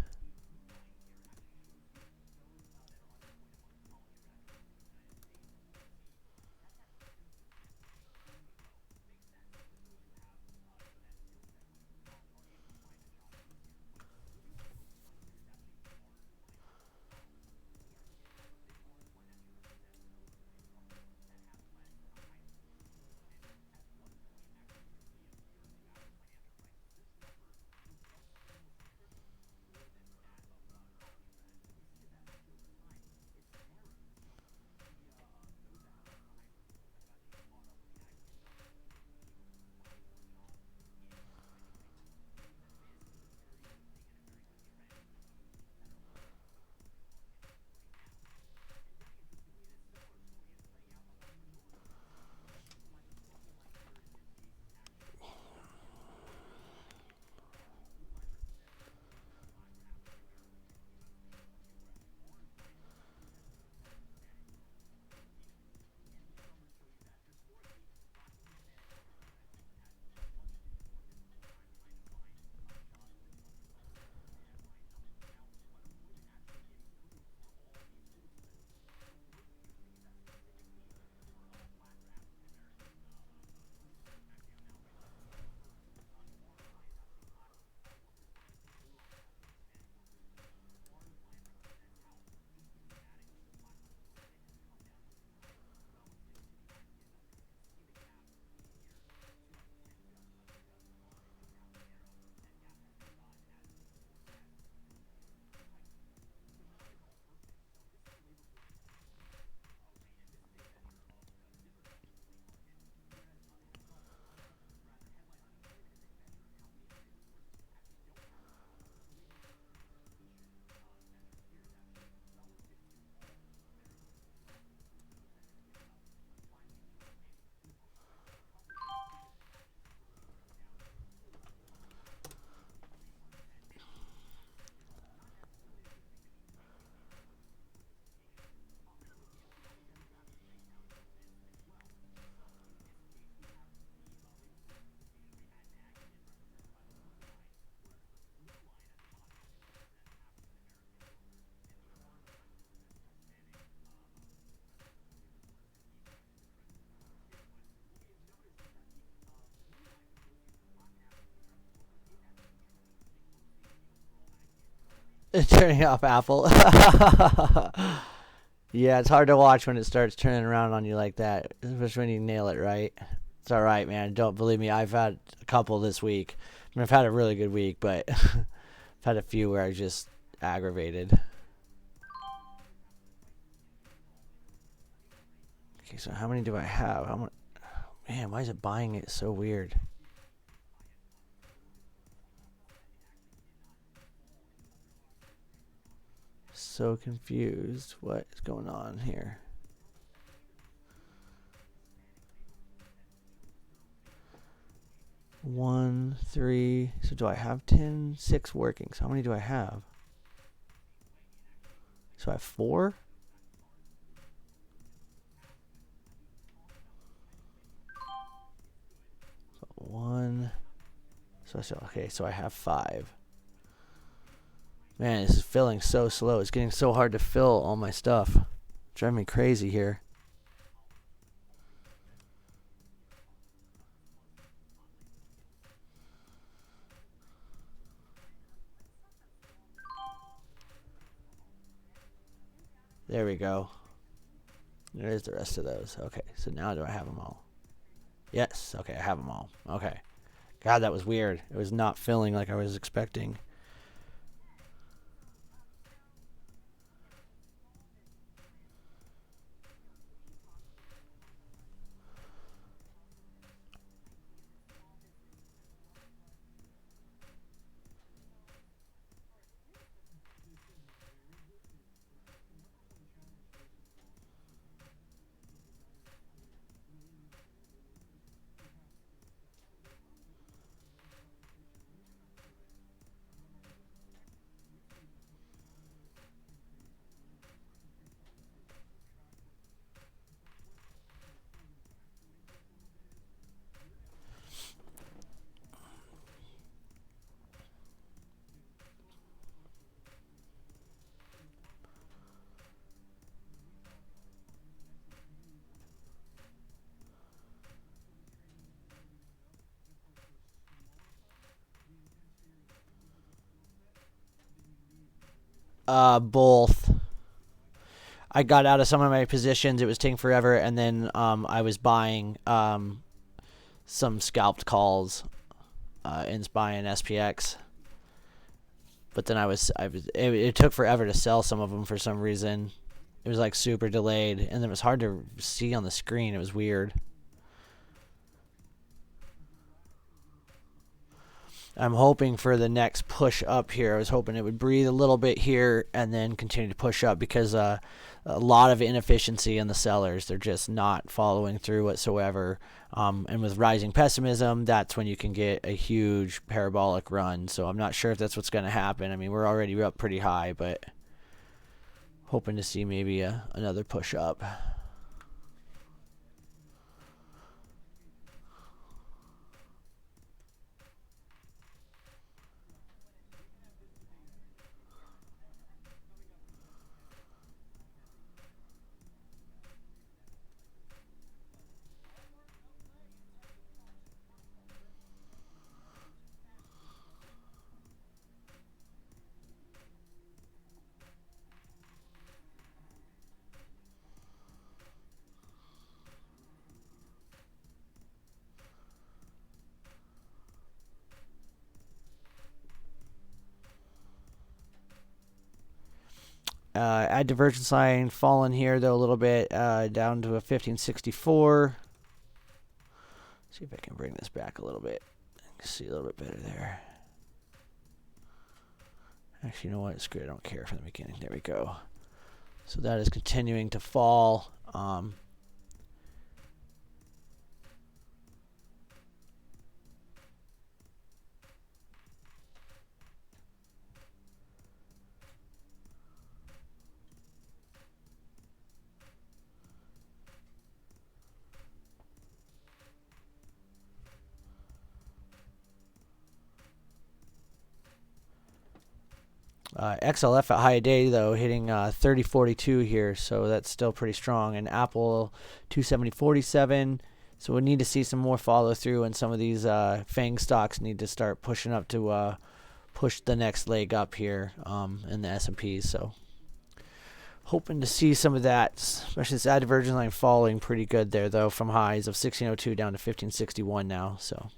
Turning off Apple. Yeah, it's hard to watch when it starts turning around on you like that, especially when you nail it right. It's all right, man. Don't believe me. I've had a couple this week. I mean, I've had a really good week, but I've had a few where I was just aggravated. Okay, so how many do I have? How much? Man, why is it buying it so weird? So confused. What is going on here? One, three. So do I have 10? 6 working. So how many do I have? So I have 4? So 1. So I have 5. Man, this is filling so slow. It's getting so hard to fill all my stuff. Driving me crazy here. There we go. There's the rest of those. Okay, so now do I have them all? Yes, okay, I have them all. Okay. God, that was weird. It was not filling like I was expecting. Both. I got out of some of my positions. It was taking forever, and then I was buying some scalped calls in SPY and SPX. But then it took forever to sell some of them for some reason. It was like super delayed, and then it was hard to see on the screen. It was weird. I'm hoping for the next push up here. I was hoping it would breathe a little bit here and then continue to push up because a lot of inefficiency in the sellers. They're just not following through whatsoever. And with rising pessimism, that's when you can get a huge parabolic run. So I'm not sure if that's what's going to happen. I mean, we're already up pretty high, but hoping to see maybe another push up. Add divergence line fallen here though a little bit down to a 1564. See if I can bring this back a little bit. See a little bit better there. Actually, you know what? Screw it. I don't care from the beginning. There we go. So that is continuing to fall. XLF at high day though, hitting 30.42 here, so that's still pretty strong. And Apple 270.47. So we need to see some more follow through, and some of these FANG stocks need to start pushing up to push the next leg up here in the S&P. So hoping to see some of that, especially this ad divergence line falling pretty good there, though, from highs of 1602 down to 1561 now. So.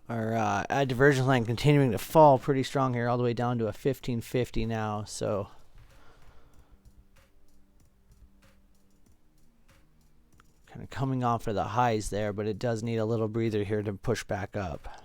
Our ad divergence line continuing to fall pretty strong here, all the way down to a 1550 now. So kind of coming off of the highs there, but it does need a little breather here to push back up.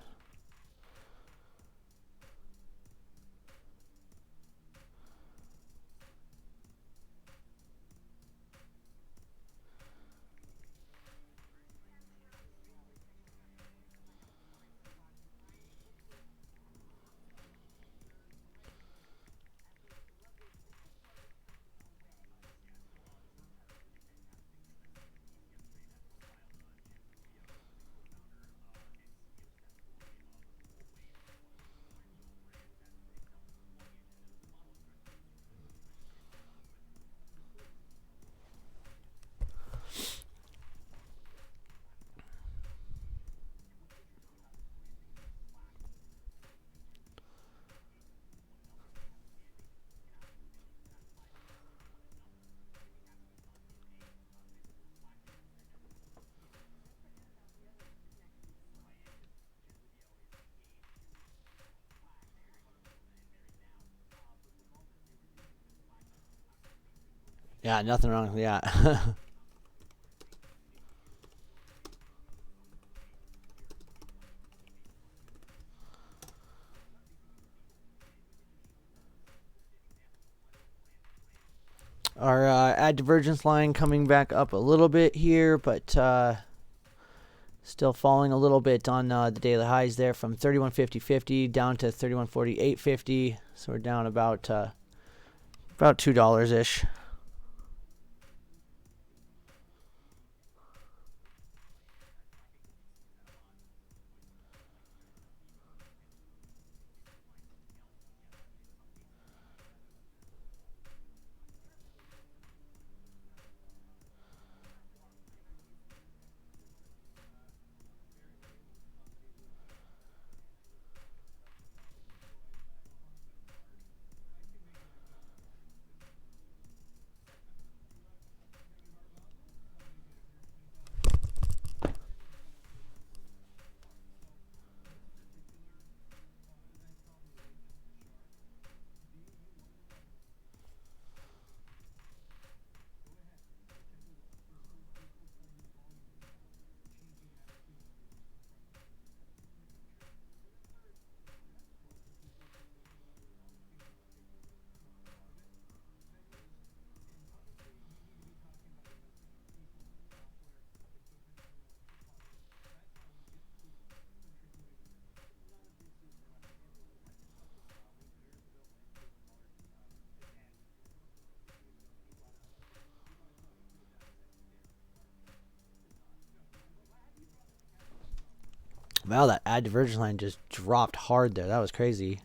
Yeah, nothing wrong with that. Our ad divergence line coming back up a little bit here, but still falling a little bit on the daily highs there, from 31.50.50 down to 31.48.50. So we're down about $2 ish. Wow, that ad divergence line just dropped hard there. That was crazy.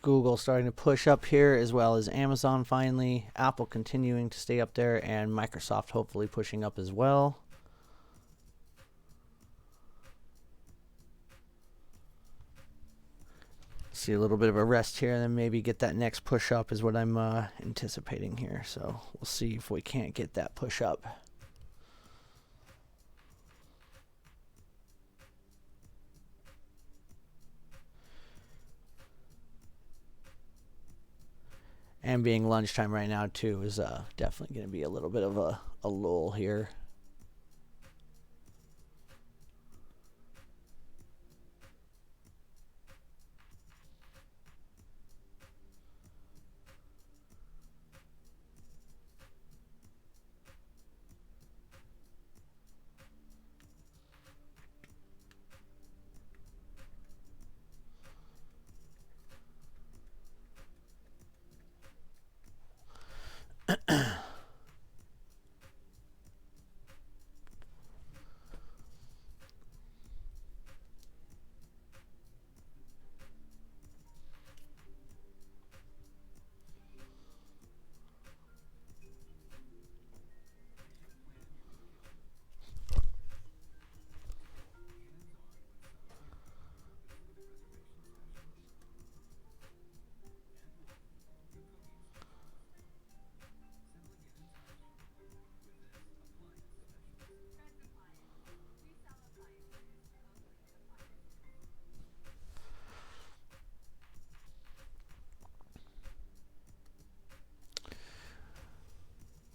Google starting to push up here, as well as Amazon finally. Apple continuing to stay up there, and Microsoft hopefully pushing up as well. See a little bit of a rest here, and then maybe get that next push up is what I'm anticipating here. So we'll see if we can't get that push up. And being lunchtime right now too is definitely going to be a little bit of a lull here.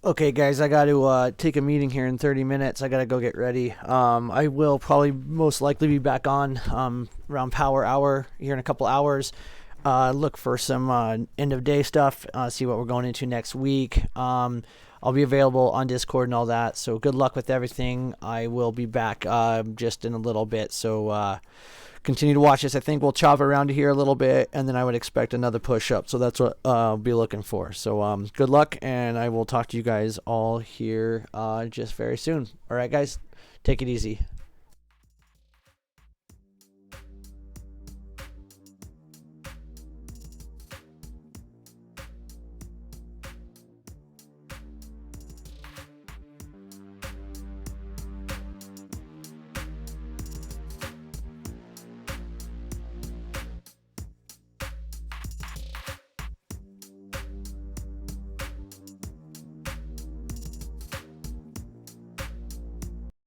Okay, guys, I got to take a meeting here in 30 minutes. I got to go get ready. I will probably most likely be back on around power hour here in a couple hours. Look for some end of day stuff. See what we're going into next week. I'll be available on Discord and all that. So good luck with everything. I will be back just in a little bit. So continue to watch this. I think we'll chop around here a little bit, and then I would expect another push up. So that's what I'll be looking for. So good luck, and I will talk to you guys all here just very soon. All right, guys, take it easy.